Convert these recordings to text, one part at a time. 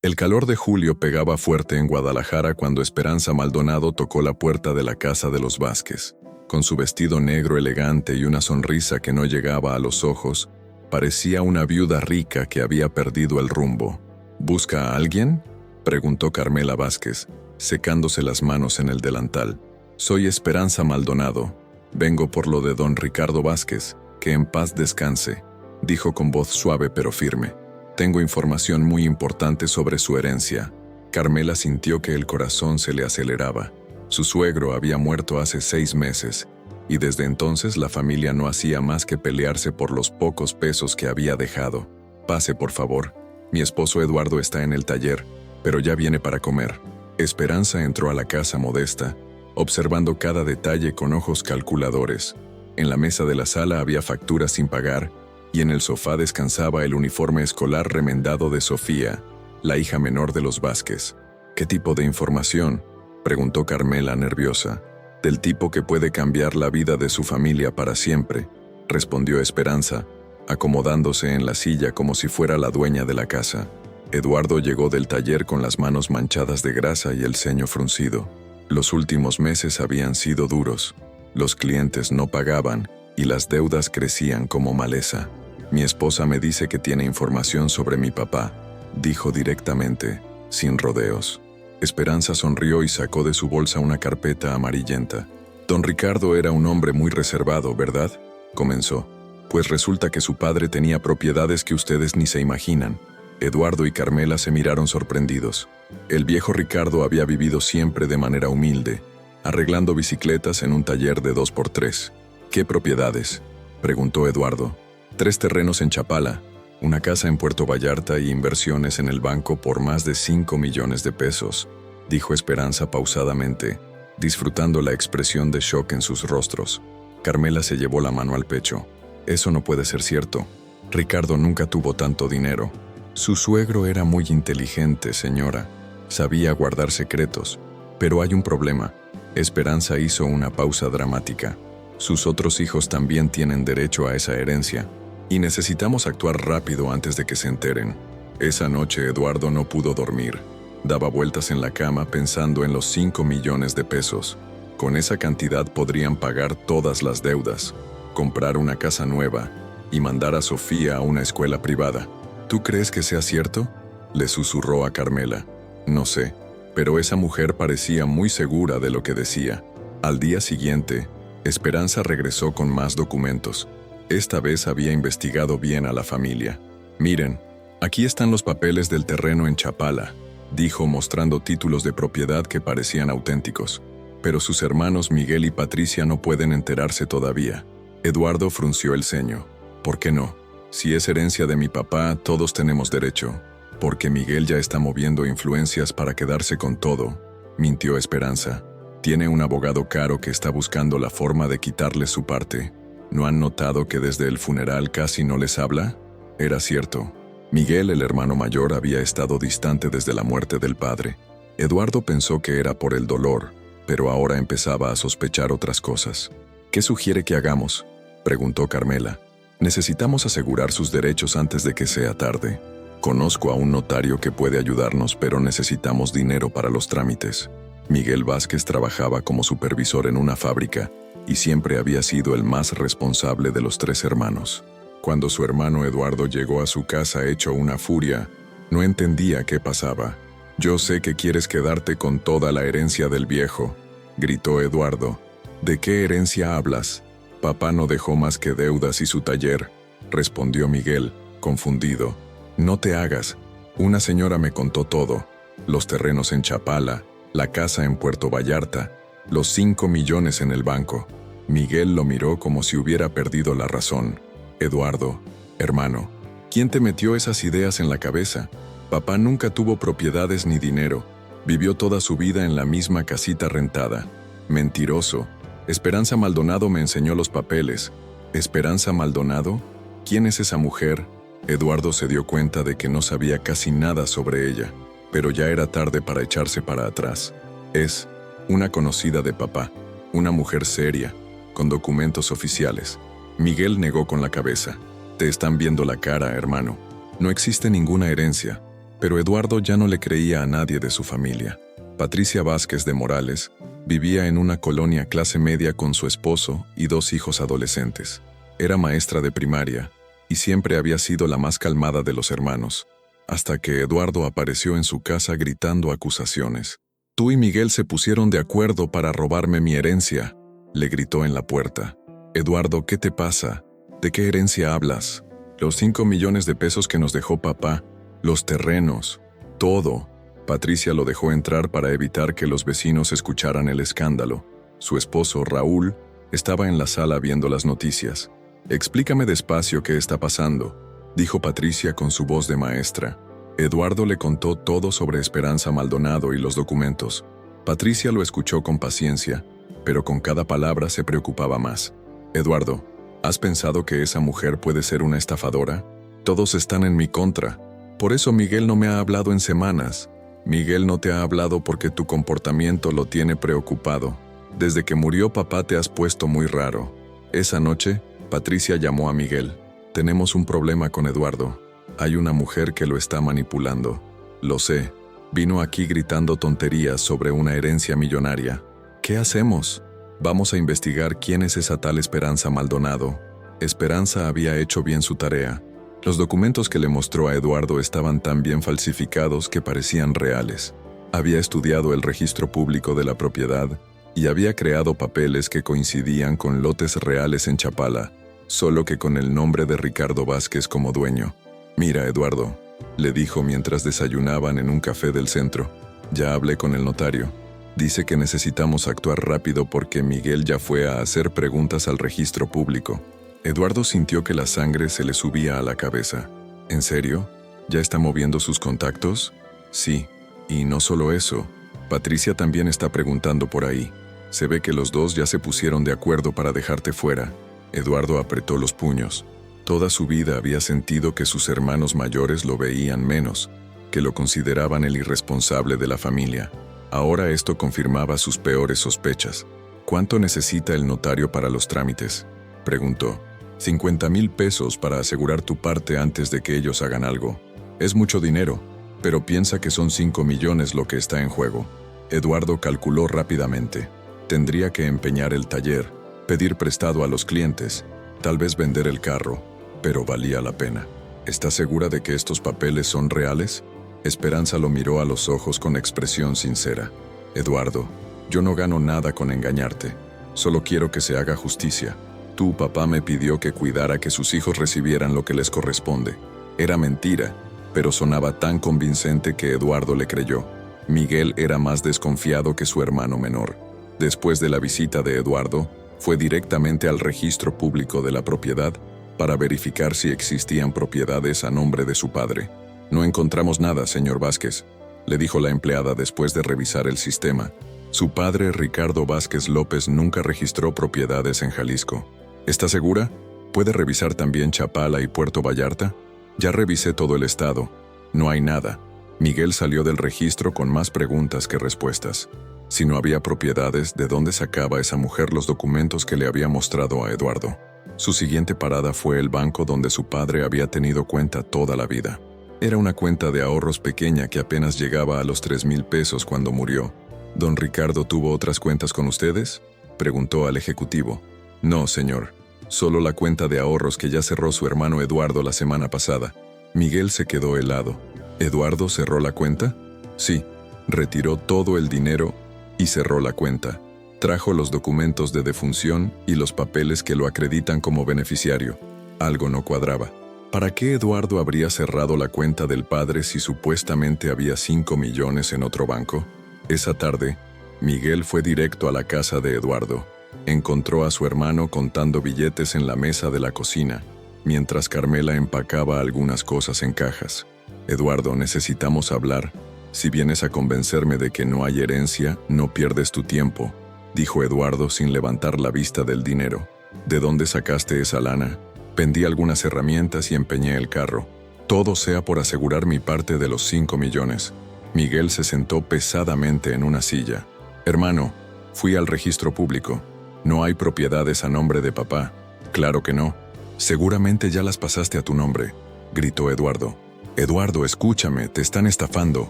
El calor de julio pegaba fuerte en Guadalajara cuando Esperanza Maldonado tocó la puerta de la casa de los Vázquez. Con su vestido negro elegante y una sonrisa que no llegaba a los ojos, parecía una viuda rica que había perdido el rumbo. ¿Busca a alguien?, preguntó Carmela Vázquez, secándose las manos en el delantal. Soy Esperanza Maldonado. Vengo por lo de don Ricardo Vázquez, que en paz descanse, dijo con voz suave pero firme. Tengo información muy importante sobre su herencia. Carmela sintió que el corazón se le aceleraba. Su suegro había muerto hace 6 meses, y desde entonces la familia no hacía más que pelearse por los pocos pesos que había dejado. Pase, por favor. Mi esposo Eduardo está en el taller, pero ya viene para comer. Esperanza entró a la casa modesta, observando cada detalle con ojos calculadores. En la mesa de la sala había facturas sin pagar, y en el sofá descansaba el uniforme escolar remendado de Sofía, la hija menor de los Vázquez. ¿Qué tipo de información?, preguntó Carmela nerviosa. Del tipo que puede cambiar la vida de su familia para siempre, respondió Esperanza, acomodándose en la silla como si fuera la dueña de la casa. Eduardo llegó del taller con las manos manchadas de grasa y el ceño fruncido. Los últimos meses habían sido duros. Los clientes no pagaban y las deudas crecían como maleza. Mi esposa me dice que tiene información sobre mi papá, dijo directamente, sin rodeos. Esperanza sonrió y sacó de su bolsa una carpeta amarillenta. Don Ricardo era un hombre muy reservado, ¿verdad?, comenzó. Pues resulta que su padre tenía propiedades que ustedes ni se imaginan. Eduardo y Carmela se miraron sorprendidos. El viejo Ricardo había vivido siempre de manera humilde, arreglando bicicletas en un taller de 2x3. ¿Qué propiedades?, preguntó Eduardo. 3 terrenos en Chapala, una casa en Puerto Vallarta y inversiones en el banco por más de 5 millones de pesos, dijo Esperanza pausadamente, disfrutando la expresión de shock en sus rostros. Carmela se llevó la mano al pecho. Eso no puede ser cierto. Ricardo nunca tuvo tanto dinero. Su suegro era muy inteligente, señora. Sabía guardar secretos. Pero hay un problema. Esperanza hizo una pausa dramática. Sus otros hijos también tienen derecho a esa herencia. Y necesitamos actuar rápido antes de que se enteren. Esa noche Eduardo no pudo dormir. Daba vueltas en la cama pensando en los 5 millones de pesos. Con esa cantidad podrían pagar todas las deudas, comprar una casa nueva y mandar a Sofía a una escuela privada. ¿Tú crees que sea cierto?, le susurró a Carmela. No sé, pero esa mujer parecía muy segura de lo que decía. Al día siguiente, Esperanza regresó con más documentos. Esta vez había investigado bien a la familia. Miren, aquí están los papeles del terreno en Chapala, dijo mostrando títulos de propiedad que parecían auténticos. Pero sus hermanos Miguel y Patricia no pueden enterarse todavía. Eduardo frunció el ceño. ¿Por qué no? Si es herencia de mi papá, todos tenemos derecho. Porque Miguel ya está moviendo influencias para quedarse con todo, mintió Esperanza. Tiene un abogado caro que está buscando la forma de quitarle su parte. ¿No han notado que desde el funeral casi no les habla? Era cierto. Miguel, el hermano mayor, había estado distante desde la muerte del padre. Eduardo pensó que era por el dolor, pero ahora empezaba a sospechar otras cosas. ¿Qué sugiere que hagamos?, preguntó Carmela. Necesitamos asegurar sus derechos antes de que sea tarde. Conozco a un notario que puede ayudarnos, pero necesitamos dinero para los trámites. Miguel Vázquez trabajaba como supervisor en una fábrica y siempre había sido el más responsable de los 3 hermanos. Cuando su hermano Eduardo llegó a su casa hecho una furia, no entendía qué pasaba. «Yo sé que quieres quedarte con toda la herencia del viejo», gritó Eduardo. «¿De qué herencia hablas? Papá no dejó más que deudas y su taller», respondió Miguel, confundido. «No te hagas. Una señora me contó todo. Los terrenos en Chapala, la casa en Puerto Vallarta, los 5 millones en el banco». Miguel lo miró como si hubiera perdido la razón. «Eduardo, hermano, ¿quién te metió esas ideas en la cabeza? Papá nunca tuvo propiedades ni dinero. Vivió toda su vida en la misma casita rentada. Mentiroso. Esperanza Maldonado me enseñó los papeles». «¿Esperanza Maldonado? ¿Quién es esa mujer?». Eduardo se dio cuenta de que no sabía casi nada sobre ella, pero ya era tarde para echarse para atrás. «Es una conocida de papá, una mujer seria, con documentos oficiales». Miguel negó con la cabeza. «Te están viendo la cara, hermano. No existe ninguna herencia. Pero Eduardo ya no le creía a nadie de su familia. Patricia Vázquez de Morales vivía en una colonia clase media con su esposo y 2 hijos adolescentes. Era maestra de primaria y siempre había sido la más calmada de los hermanos, hasta que Eduardo apareció en su casa gritando acusaciones. «Tú y Miguel se pusieron de acuerdo para robarme mi herencia», le gritó en la puerta. «Eduardo, ¿qué te pasa? ¿De qué herencia hablas? Los 5 millones de pesos que nos dejó papá, los terrenos, todo». Patricia lo dejó entrar para evitar que los vecinos escucharan el escándalo. Su esposo, Raúl, estaba en la sala viendo las noticias. «Explícame despacio qué está pasando», dijo Patricia con su voz de maestra. Eduardo le contó todo sobre Esperanza Maldonado y los documentos. Patricia lo escuchó con paciencia, pero con cada palabra se preocupaba más. «Eduardo, ¿has pensado que esa mujer puede ser una estafadora? Todos están en mi contra. Por eso Miguel no me ha hablado en semanas. Miguel no te ha hablado porque tu comportamiento lo tiene preocupado. Desde que murió papá te has puesto muy raro». Esa noche, Patricia llamó a Miguel. «Tenemos un problema con Eduardo. Hay una mujer que lo está manipulando. Lo sé. Vino aquí gritando tonterías sobre una herencia millonaria. ¿Qué hacemos? Vamos a investigar quién es esa tal Esperanza Maldonado». Esperanza había hecho bien su tarea. Los documentos que le mostró a Eduardo estaban tan bien falsificados que parecían reales. Había estudiado el registro público de la propiedad y había creado papeles que coincidían con lotes reales en Chapala, solo que con el nombre de Ricardo Vázquez como dueño. «Mira, Eduardo», le dijo mientras desayunaban en un café del centro. «Ya hablé con el notario. Dice que necesitamos actuar rápido porque Miguel ya fue a hacer preguntas al registro público». Eduardo sintió que la sangre se le subía a la cabeza. «¿En serio? ¿Ya está moviendo sus contactos?» «Sí. Y no solo eso. Patricia también está preguntando por ahí. Se ve que los dos ya se pusieron de acuerdo para dejarte fuera». Eduardo apretó los puños. Toda su vida había sentido que sus hermanos mayores lo veían menos, que lo consideraban el irresponsable de la familia. Ahora esto confirmaba sus peores sospechas. «¿Cuánto necesita el notario para los trámites?», preguntó. «50,000 pesos para asegurar tu parte antes de que ellos hagan algo. Es mucho dinero, pero piensa que son 5 millones lo que está en juego». Eduardo calculó rápidamente. Tendría que empeñar el taller, pedir prestado a los clientes, tal vez vender el carro, pero valía la pena. «¿Estás segura de que estos papeles son reales?». Esperanza lo miró a los ojos con expresión sincera. «Eduardo, yo no gano nada con engañarte. Solo quiero que se haga justicia. Tu papá me pidió que cuidara que sus hijos recibieran lo que les corresponde». Era mentira, pero sonaba tan convincente que Eduardo le creyó. Miguel era más desconfiado que su hermano menor. Después de la visita de Eduardo, fue directamente al registro público de la propiedad para verificar si existían propiedades a nombre de su padre. «No encontramos nada, señor Vázquez», le dijo la empleada después de revisar el sistema. Su padre, Ricardo Vázquez López, nunca registró propiedades en Jalisco. «¿Está segura? ¿Puede revisar también Chapala y Puerto Vallarta?» «Ya revisé todo el estado. No hay nada». Miguel salió del registro con más preguntas que respuestas. Si no había propiedades, ¿de dónde sacaba esa mujer los documentos que le había mostrado a Eduardo? Su siguiente parada fue el banco donde su padre había tenido cuenta toda la vida. Era una cuenta de ahorros pequeña que apenas llegaba a los 3,000 pesos cuando murió. «¿Don Ricardo tuvo otras cuentas con ustedes?», preguntó al ejecutivo. «No, señor. Solo la cuenta de ahorros que ya cerró su hermano Eduardo la semana pasada». Miguel se quedó helado. «¿Eduardo cerró la cuenta?». «Sí. Retiró todo el dinero y cerró la cuenta. Trajo los documentos de defunción y los papeles que lo acreditan como beneficiario». Algo no cuadraba. ¿Para qué Eduardo habría cerrado la cuenta del padre si supuestamente había 5 millones en otro banco? Esa tarde, Miguel fue directo a la casa de Eduardo. Encontró a su hermano contando billetes en la mesa de la cocina, mientras Carmela empacaba algunas cosas en cajas. «Eduardo, necesitamos hablar. Si vienes a convencerme de que no hay herencia, no pierdes tu tiempo», dijo Eduardo sin levantar la vista del dinero. «¿De dónde sacaste esa lana?». «Vendí algunas herramientas y empeñé el carro. Todo sea por asegurar mi parte de los 5 millones». Miguel se sentó pesadamente en una silla. «Hermano, fui al registro público. No hay propiedades a nombre de papá». «Claro que no. Seguramente ya las pasaste a tu nombre», gritó Eduardo. Eduardo, escúchame, te están estafando.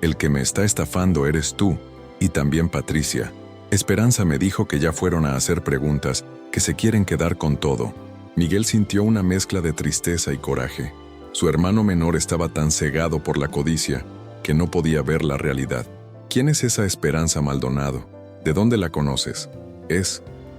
El que me está estafando eres tú, y también Patricia. Esperanza me dijo que ya fueron a hacer preguntas, que se quieren quedar con todo. Miguel sintió una mezcla de tristeza y coraje. Su hermano menor estaba tan cegado por la codicia que no podía ver la realidad. ¿Quién es esa Esperanza Maldonado? ¿De dónde la conoces?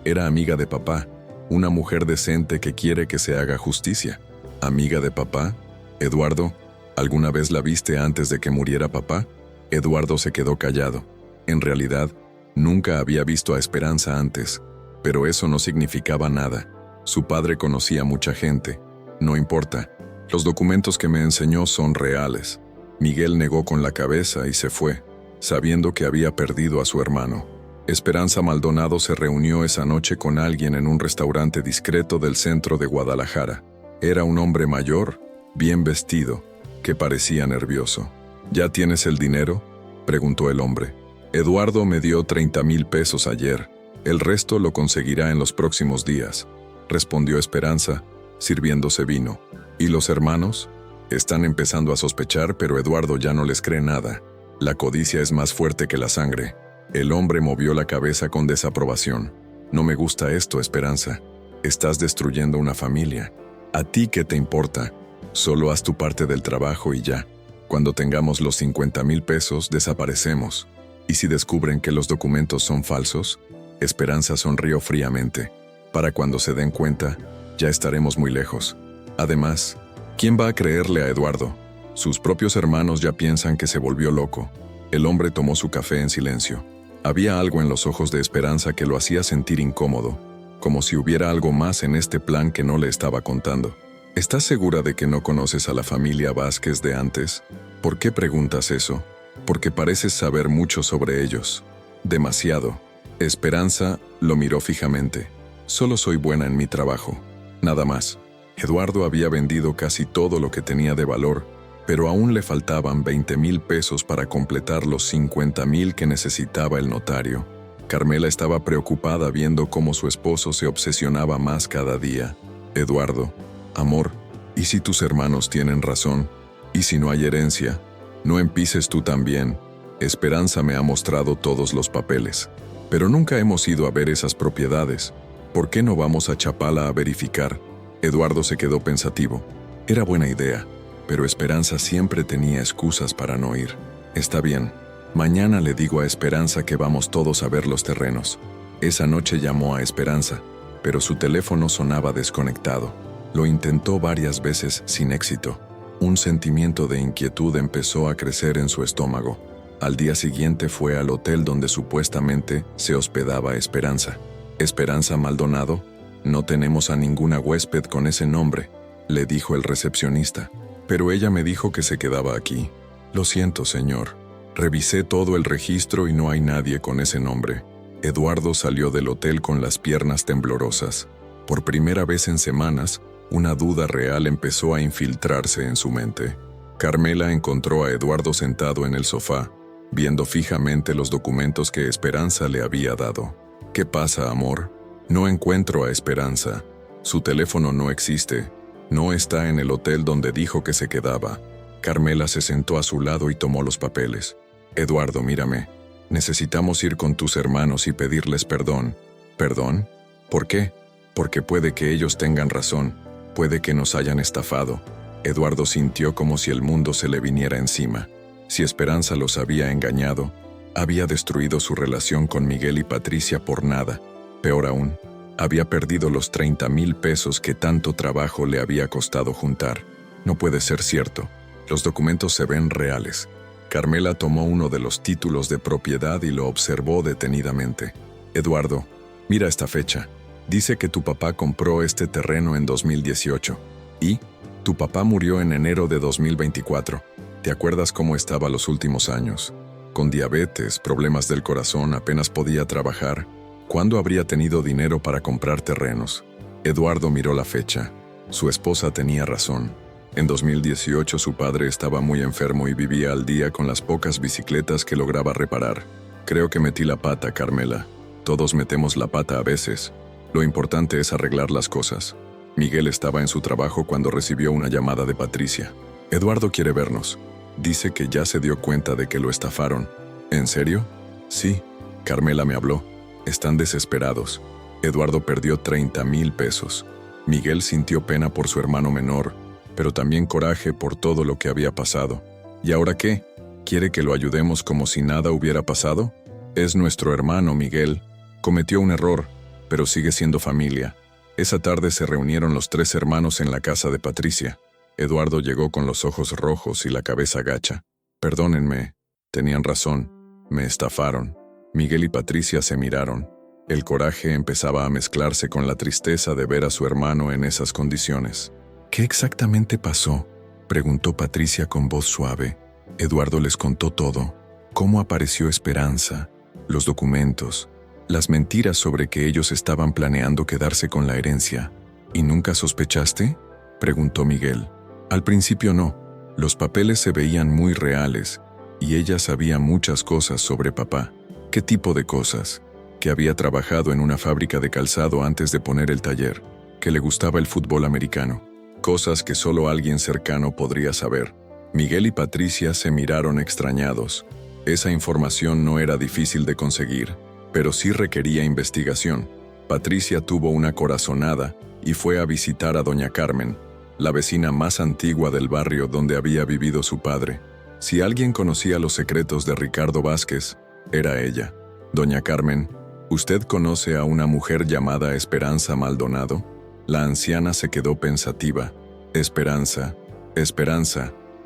Era amiga de papá, una mujer decente que quiere que se haga justicia. ¿Amiga de papá? Eduardo, ¿alguna vez la viste antes de que muriera papá? Eduardo se quedó callado. En realidad, nunca había visto a Esperanza antes, pero eso no significaba nada. Su padre conocía mucha gente. No importa. Los documentos que me enseñó son reales. Miguel negó con la cabeza y se fue, sabiendo que había perdido a su hermano. Esperanza Maldonado se reunió esa noche con alguien en un restaurante discreto del centro de Guadalajara. Era un hombre mayor, bien vestido, que parecía nervioso. ¿Ya tienes el dinero?, preguntó el hombre. Eduardo me dio 30,000 pesos ayer. El resto lo conseguirá en los próximos días, respondió Esperanza, sirviéndose vino. ¿Y los hermanos? Están empezando a sospechar, pero Eduardo ya no les cree nada. La codicia es más fuerte que la sangre. El hombre movió la cabeza con desaprobación. No me gusta esto, Esperanza. Estás destruyendo una familia. ¿A ti qué te importa? Solo haz tu parte del trabajo y ya. Cuando tengamos los 50,000 pesos, desaparecemos. ¿Y si descubren que los documentos son falsos? Esperanza sonrió fríamente. Para cuando se den cuenta, ya estaremos muy lejos. Además, ¿quién va a creerle a Eduardo? Sus propios hermanos ya piensan que se volvió loco. El hombre tomó su café en silencio. Había algo en los ojos de Esperanza que lo hacía sentir incómodo, como si hubiera algo más en este plan que no le estaba contando. ¿Estás segura de que no conoces a la familia Vázquez de antes? ¿Por qué preguntas eso? Porque pareces saber mucho sobre ellos. Demasiado. Esperanza lo miró fijamente. Solo soy buena en mi trabajo. Nada más. Eduardo había vendido casi todo lo que tenía de valor, pero aún le faltaban 20,000 pesos para completar los 50,000 que necesitaba el notario. Carmela estaba preocupada viendo cómo su esposo se obsesionaba más cada día. Eduardo, amor, ¿y si tus hermanos tienen razón? ¿Y si no hay herencia? No empieces tú también. Esperanza me ha mostrado todos los papeles, pero nunca hemos ido a ver esas propiedades. ¿Por qué no vamos a Chapala a verificar? Eduardo se quedó pensativo. Era buena idea, pero Esperanza siempre tenía excusas para no ir. Está bien, mañana le digo a Esperanza que vamos todos a ver los terrenos. Esa noche llamó a Esperanza, pero su teléfono sonaba desconectado. Lo intentó varias veces sin éxito. Un sentimiento de inquietud empezó a crecer en su estómago. Al día siguiente fue al hotel donde supuestamente se hospedaba Esperanza. ¿Esperanza Maldonado? No tenemos a ninguna huésped con ese nombre, le dijo el recepcionista. Pero ella me dijo que se quedaba aquí. Lo siento, señor. Revisé todo el registro y no hay nadie con ese nombre. Eduardo salió del hotel con las piernas temblorosas. Por primera vez en semanas, una duda real empezó a infiltrarse en su mente. Carmela encontró a Eduardo sentado en el sofá, viendo fijamente los documentos que Esperanza le había dado. ¿Qué pasa, amor? No encuentro a Esperanza. Su teléfono no existe. No está en el hotel donde dijo que se quedaba. Carmela se sentó a su lado y tomó los papeles. Eduardo, mírame. Necesitamos ir con tus hermanos y pedirles perdón. ¿Perdón? ¿Por qué? Porque puede que ellos tengan razón. Puede que nos hayan estafado. Eduardo sintió como si el mundo se le viniera encima. Si Esperanza los había engañado, había destruido su relación con Miguel y Patricia por nada. Peor aún, había perdido los 30,000 pesos que tanto trabajo le había costado juntar. No puede ser cierto. Los documentos se ven reales. Carmela tomó uno de los títulos de propiedad y lo observó detenidamente. Eduardo, mira esta fecha. Dice que tu papá compró este terreno en 2018. ¿Y? Tu papá murió en enero de 2024. ¿Te acuerdas cómo estaba los últimos años? Con diabetes, problemas del corazón, apenas podía trabajar. ¿Cuándo habría tenido dinero para comprar terrenos? Eduardo miró la fecha. Su esposa tenía razón. En 2018 su padre estaba muy enfermo y vivía al día con las pocas bicicletas que lograba reparar. Creo que metí la pata, Carmela. Todos metemos la pata a veces. Lo importante es arreglar las cosas. Miguel estaba en su trabajo cuando recibió una llamada de Patricia. Eduardo quiere vernos. Dice que ya se dio cuenta de que lo estafaron. ¿En serio? Sí, Carmela me habló. Están desesperados. Eduardo perdió 30,000 pesos. Miguel sintió pena por su hermano menor, pero también coraje por todo lo que había pasado. ¿Y ahora qué? ¿Quiere que lo ayudemos como si nada hubiera pasado? Es nuestro hermano, Miguel. Cometió un error, pero sigue siendo familia. Esa tarde se reunieron los 3 hermanos en la casa de Patricia. Eduardo llegó con los ojos rojos y la cabeza gacha. Perdónenme, tenían razón, me estafaron. Miguel y Patricia se miraron. El coraje empezaba a mezclarse con la tristeza de ver a su hermano en esas condiciones. ¿Qué exactamente pasó?, preguntó Patricia con voz suave. Eduardo les contó todo. Cómo apareció Esperanza, los documentos, las mentiras sobre que ellos estaban planeando quedarse con la herencia. ¿Y nunca sospechaste?, preguntó Miguel. Al principio no. Los papeles se veían muy reales y ella sabía muchas cosas sobre papá. ¿Qué tipo de cosas? Que había trabajado en una fábrica de calzado antes de poner el taller, que le gustaba el fútbol americano. Cosas que solo alguien cercano podría saber. Miguel y Patricia se miraron extrañados. Esa información no era difícil de conseguir, pero sí requería investigación. Patricia tuvo una corazonada y fue a visitar a doña Carmen, la vecina más antigua del barrio donde había vivido su padre. Si alguien conocía los secretos de Ricardo Vázquez, era ella. Doña Carmen, ¿usted conoce a una mujer llamada Esperanza Maldonado? La anciana se quedó pensativa. Esperanza.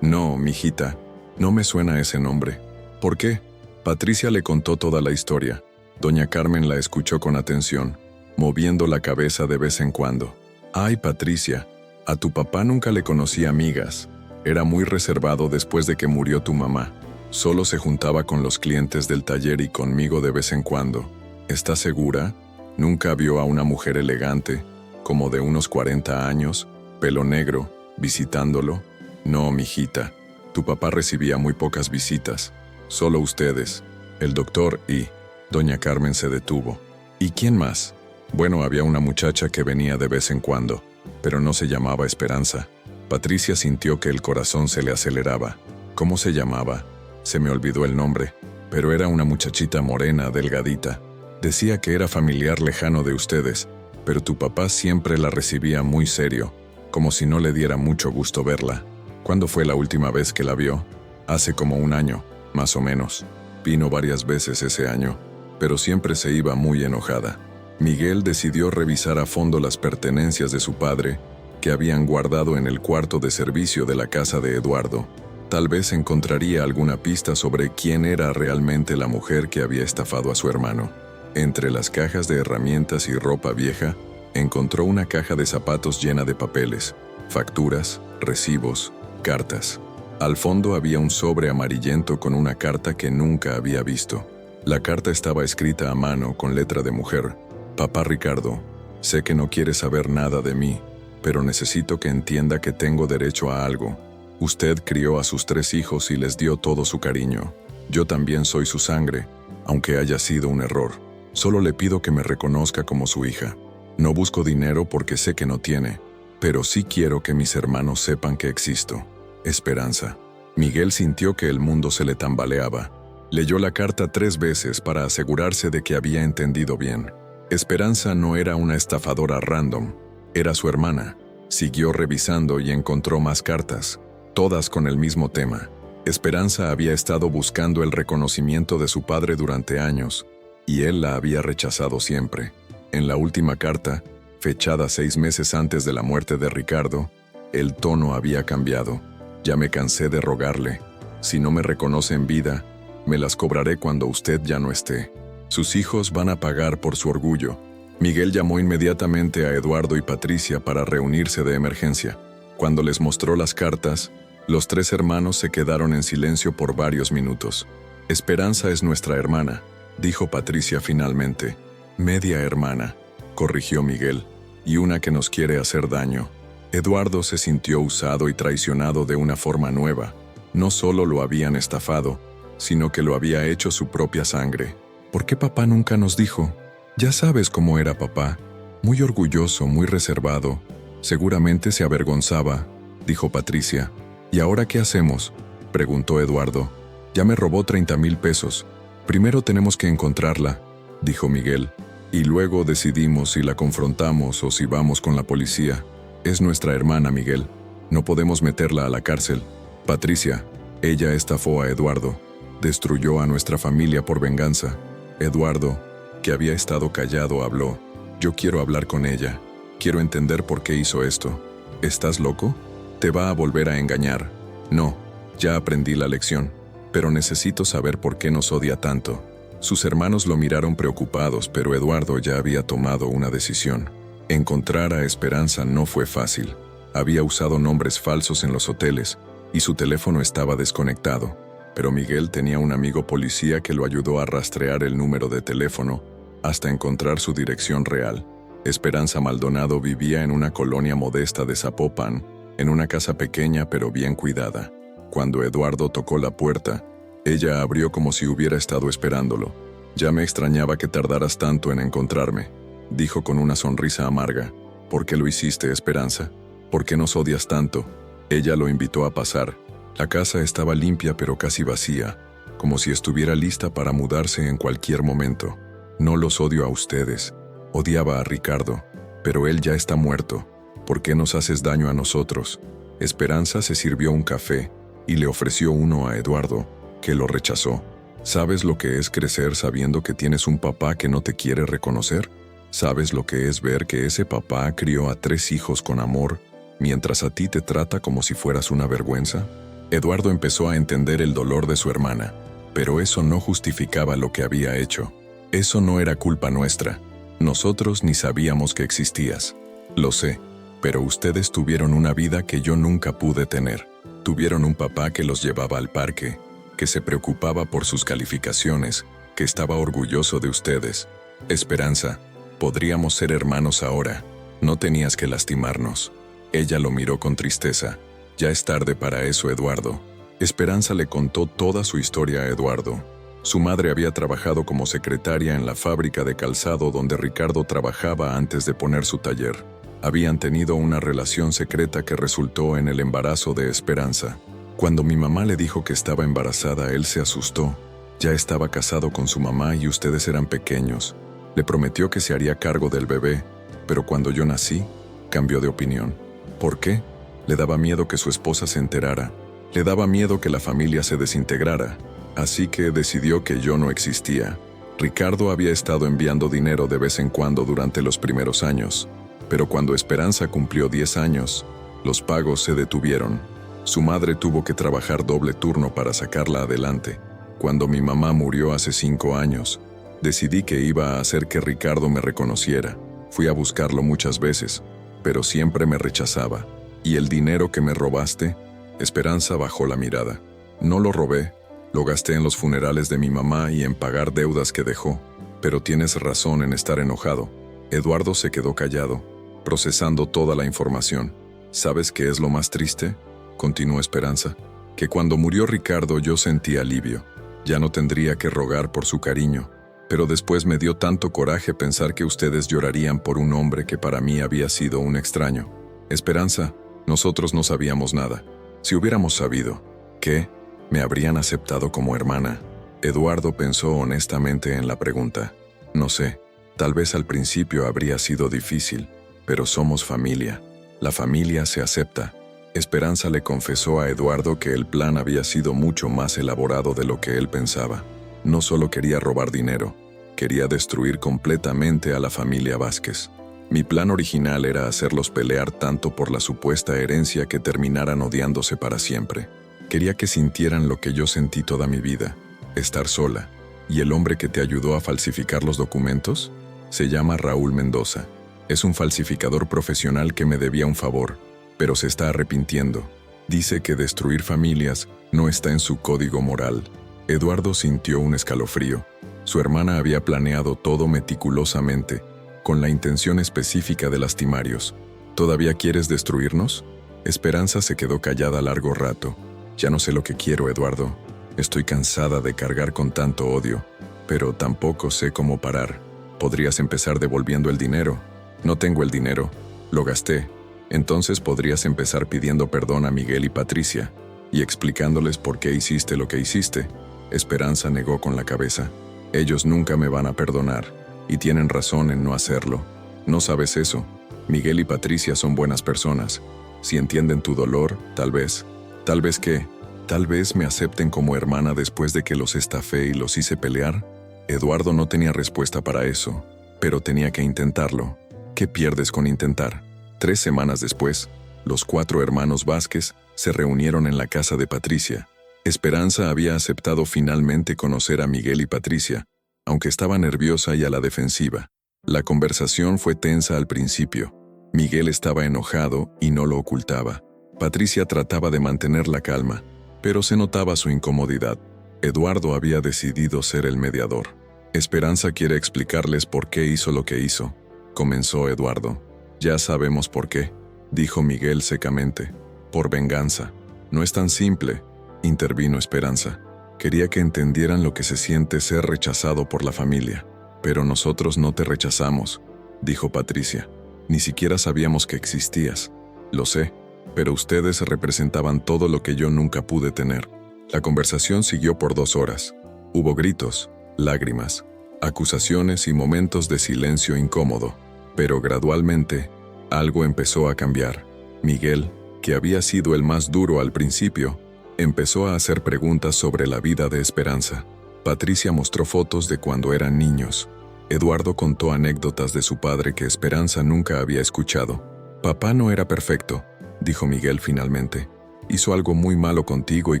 No, mijita, no me suena ese nombre. ¿Por qué? Patricia le contó toda la historia. Doña Carmen la escuchó con atención, moviendo la cabeza de vez en cuando. Ay, Patricia, a tu papá nunca le conocí amigas. Era muy reservado después de que murió tu mamá. Solo se juntaba con los clientes del taller y conmigo de vez en cuando. ¿Estás segura? ¿Nunca vio a una mujer elegante, como de unos 40 años, pelo negro, visitándolo? No, mijita. Tu papá recibía muy pocas visitas. Solo ustedes, el doctor y... Doña Carmen se detuvo. ¿Y quién más? Bueno, había una muchacha que venía de vez en cuando, pero no se llamaba Esperanza. Patricia sintió que el corazón se le aceleraba. ¿Cómo se llamaba? Se me olvidó el nombre, pero era una muchachita morena, delgadita. Decía que era familiar lejano de ustedes, pero tu papá siempre la recibía muy serio, como si no le diera mucho gusto verla. ¿Cuándo fue la última vez que la vio? Hace como un año, más o menos. Vino varias veces ese año, pero siempre se iba muy enojada. Miguel decidió revisar a fondo las pertenencias de su padre, que habían guardado en el cuarto de servicio de la casa de Eduardo. Tal vez encontraría alguna pista sobre quién era realmente la mujer que había estafado a su hermano. Entre las cajas de herramientas y ropa vieja, encontró una caja de zapatos llena de papeles, facturas, recibos, cartas. Al fondo había un sobre amarillento con una carta que nunca había visto. La carta estaba escrita a mano con letra de mujer. Papá Ricardo, sé que no quiere saber nada de mí, pero necesito que entienda que tengo derecho a algo. Usted crió a sus 3 hijos y les dio todo su cariño. Yo también soy su sangre, aunque haya sido un error. Solo le pido que me reconozca como su hija. No busco dinero porque sé que no tiene, pero sí quiero que mis hermanos sepan que existo. Esperanza. Miguel sintió que el mundo se le tambaleaba. Leyó la carta 3 veces para asegurarse de que había entendido bien. Esperanza no era una estafadora random, era su hermana. Siguió revisando y encontró más cartas, todas con el mismo tema. Esperanza había estado buscando el reconocimiento de su padre durante años, y él la había rechazado siempre. En la última carta, fechada 6 meses antes de la muerte de Ricardo, el tono había cambiado. Ya me cansé de rogarle. Si no me reconoce en vida, me las cobraré cuando usted ya no esté. Sus hijos van a pagar por su orgullo. Miguel llamó inmediatamente a Eduardo y Patricia para reunirse de emergencia. Cuando les mostró las cartas, los 3 hermanos se quedaron en silencio por varios minutos. Esperanza es nuestra hermana, dijo Patricia finalmente. Media hermana, corrigió Miguel, y una que nos quiere hacer daño. Eduardo se sintió usado y traicionado de una forma nueva. No solo lo habían estafado, sino que lo había hecho su propia sangre. ¿Por qué papá nunca nos dijo? Ya sabes cómo era papá, muy orgulloso, muy reservado. Seguramente se avergonzaba, dijo Patricia. ¿Y ahora qué hacemos?, preguntó Eduardo. Ya me robó 30,000 pesos. Primero tenemos que encontrarla, dijo Miguel, y luego decidimos si la confrontamos o si vamos con la policía. Es nuestra hermana, Miguel. No podemos meterla a la cárcel. Patricia, ella estafó a Eduardo. Destruyó a nuestra familia por venganza. Eduardo, que había estado callado, habló. Yo quiero hablar con ella. Quiero entender por qué hizo esto. ¿Estás loco? Te va a volver a engañar. No, ya aprendí la lección, pero necesito saber por qué nos odia tanto. Sus hermanos lo miraron preocupados, pero Eduardo ya había tomado una decisión. Encontrar a Esperanza no fue fácil. Había usado nombres falsos en los hoteles y su teléfono estaba desconectado, pero Miguel tenía un amigo policía que lo ayudó a rastrear el número de teléfono hasta encontrar su dirección real. Esperanza Maldonado vivía en una colonia modesta de Zapopan, en una casa pequeña pero bien cuidada. Cuando Eduardo tocó la puerta, ella abrió como si hubiera estado esperándolo. Ya me extrañaba que tardaras tanto en encontrarme, dijo con una sonrisa amarga. ¿Por qué lo hiciste, Esperanza? ¿Por qué nos odias tanto? Ella lo invitó a pasar. La casa estaba limpia pero casi vacía, como si estuviera lista para mudarse en cualquier momento. No los odio a ustedes. Odiaba a Ricardo, pero él ya está muerto. ¿Por qué nos haces daño a nosotros? Esperanza se sirvió un café y le ofreció uno a Eduardo, que lo rechazó. ¿Sabes lo que es crecer sabiendo que tienes un papá que no te quiere reconocer? ¿Sabes lo que es ver que ese papá crió a 3 hijos con amor, mientras a ti te trata como si fueras una vergüenza? Eduardo empezó a entender el dolor de su hermana, pero eso no justificaba lo que había hecho. Eso no era culpa nuestra. Nosotros ni sabíamos que existías. Lo sé, pero ustedes tuvieron una vida que yo nunca pude tener. Tuvieron un papá que los llevaba al parque, que se preocupaba por sus calificaciones, que estaba orgulloso de ustedes. Esperanza, podríamos ser hermanos ahora. No tenías que lastimarnos. Ella lo miró con tristeza. Ya es tarde para eso, Eduardo. Esperanza le contó toda su historia a Eduardo. Su madre había trabajado como secretaria en la fábrica de calzado donde Ricardo trabajaba antes de poner su taller. Habían tenido una relación secreta que resultó en el embarazo de Esperanza. Cuando mi mamá le dijo que estaba embarazada, él se asustó. Ya estaba casado con su mamá y ustedes eran pequeños. Le prometió que se haría cargo del bebé, pero cuando yo nací, cambió de opinión. ¿Por qué? Le daba miedo que su esposa se enterara. Le daba miedo que la familia se desintegrara. Así que decidió que yo no existía. Ricardo había estado enviando dinero de vez en cuando durante los primeros años, pero cuando Esperanza cumplió 10 años, los pagos se detuvieron. Su madre tuvo que trabajar doble turno para sacarla adelante. Cuando mi mamá murió hace 5 años, decidí que iba a hacer que Ricardo me reconociera. Fui a buscarlo muchas veces, pero siempre me rechazaba. ¿Y el dinero que me robaste? Esperanza bajó la mirada. No lo robé. Lo gasté en los funerales de mi mamá y en pagar deudas que dejó. Pero tienes razón en estar enojado. Eduardo se quedó callado, procesando toda la información. ¿Sabes qué es lo más triste?, continuó Esperanza. Que cuando murió Ricardo yo sentí alivio. Ya no tendría que rogar por su cariño. Pero después me dio tanto coraje pensar que ustedes llorarían por un hombre que para mí había sido un extraño. Esperanza, nosotros no sabíamos nada. Si hubiéramos sabido, ¿qué? ¿Me habrían aceptado como hermana? Eduardo pensó honestamente en la pregunta. No sé, tal vez al principio habría sido difícil, pero somos familia. La familia se acepta. Esperanza le confesó a Eduardo que el plan había sido mucho más elaborado de lo que él pensaba. No solo quería robar dinero, quería destruir completamente a la familia Vázquez. Mi plan original era hacerlos pelear tanto por la supuesta herencia que terminaran odiándose para siempre. Quería que sintieran lo que yo sentí toda mi vida, estar sola. ¿Y el hombre que te ayudó a falsificar los documentos? Se llama Raúl Mendoza. Es un falsificador profesional que me debía un favor, pero se está arrepintiendo. Dice que destruir familias no está en su código moral. Eduardo sintió un escalofrío. Su hermana había planeado todo meticulosamente, con la intención específica de lastimarios. ¿Todavía quieres destruirnos? Esperanza se quedó callada largo rato. Ya no sé lo que quiero, Eduardo. Estoy cansada de cargar con tanto odio, pero tampoco sé cómo parar. ¿Podrías empezar devolviendo el dinero? No tengo el dinero. Lo gasté. Entonces podrías empezar pidiendo perdón a Miguel y Patricia, y explicándoles por qué hiciste lo que hiciste. Esperanza negó con la cabeza. Ellos nunca me van a perdonar, y tienen razón en no hacerlo. No sabes eso. Miguel y Patricia son buenas personas. Si entienden tu dolor, tal vez. ¿Tal vez qué? ¿Tal vez me acepten como hermana después de que los estafé y los hice pelear? Eduardo no tenía respuesta para eso, pero tenía que intentarlo. ¿Qué pierdes con intentar? 3 semanas después, los 4 hermanos Vázquez se reunieron en la casa de Patricia. Esperanza había aceptado finalmente conocer a Miguel y Patricia, aunque estaba nerviosa y a la defensiva. La conversación fue tensa al principio. Miguel estaba enojado y no lo ocultaba. Patricia trataba de mantener la calma, pero se notaba su incomodidad. Eduardo había decidido ser el mediador. Esperanza quiere explicarles por qué hizo lo que hizo, comenzó Eduardo. Ya sabemos por qué, dijo Miguel secamente. Por venganza. No es tan simple, intervino Esperanza. Quería que entendieran lo que se siente ser rechazado por la familia. Pero nosotros no te rechazamos, dijo Patricia. Ni siquiera sabíamos que existías. Lo sé, pero ustedes representaban todo lo que yo nunca pude tener. La conversación siguió por 2 horas. Hubo gritos, lágrimas, acusaciones y momentos de silencio incómodo. Pero gradualmente, algo empezó a cambiar. Miguel, que había sido el más duro al principio, empezó a hacer preguntas sobre la vida de Esperanza. Patricia mostró fotos de cuando eran niños. Eduardo contó anécdotas de su padre que Esperanza nunca había escuchado. Papá no era perfecto, dijo Miguel finalmente. Hizo algo muy malo contigo y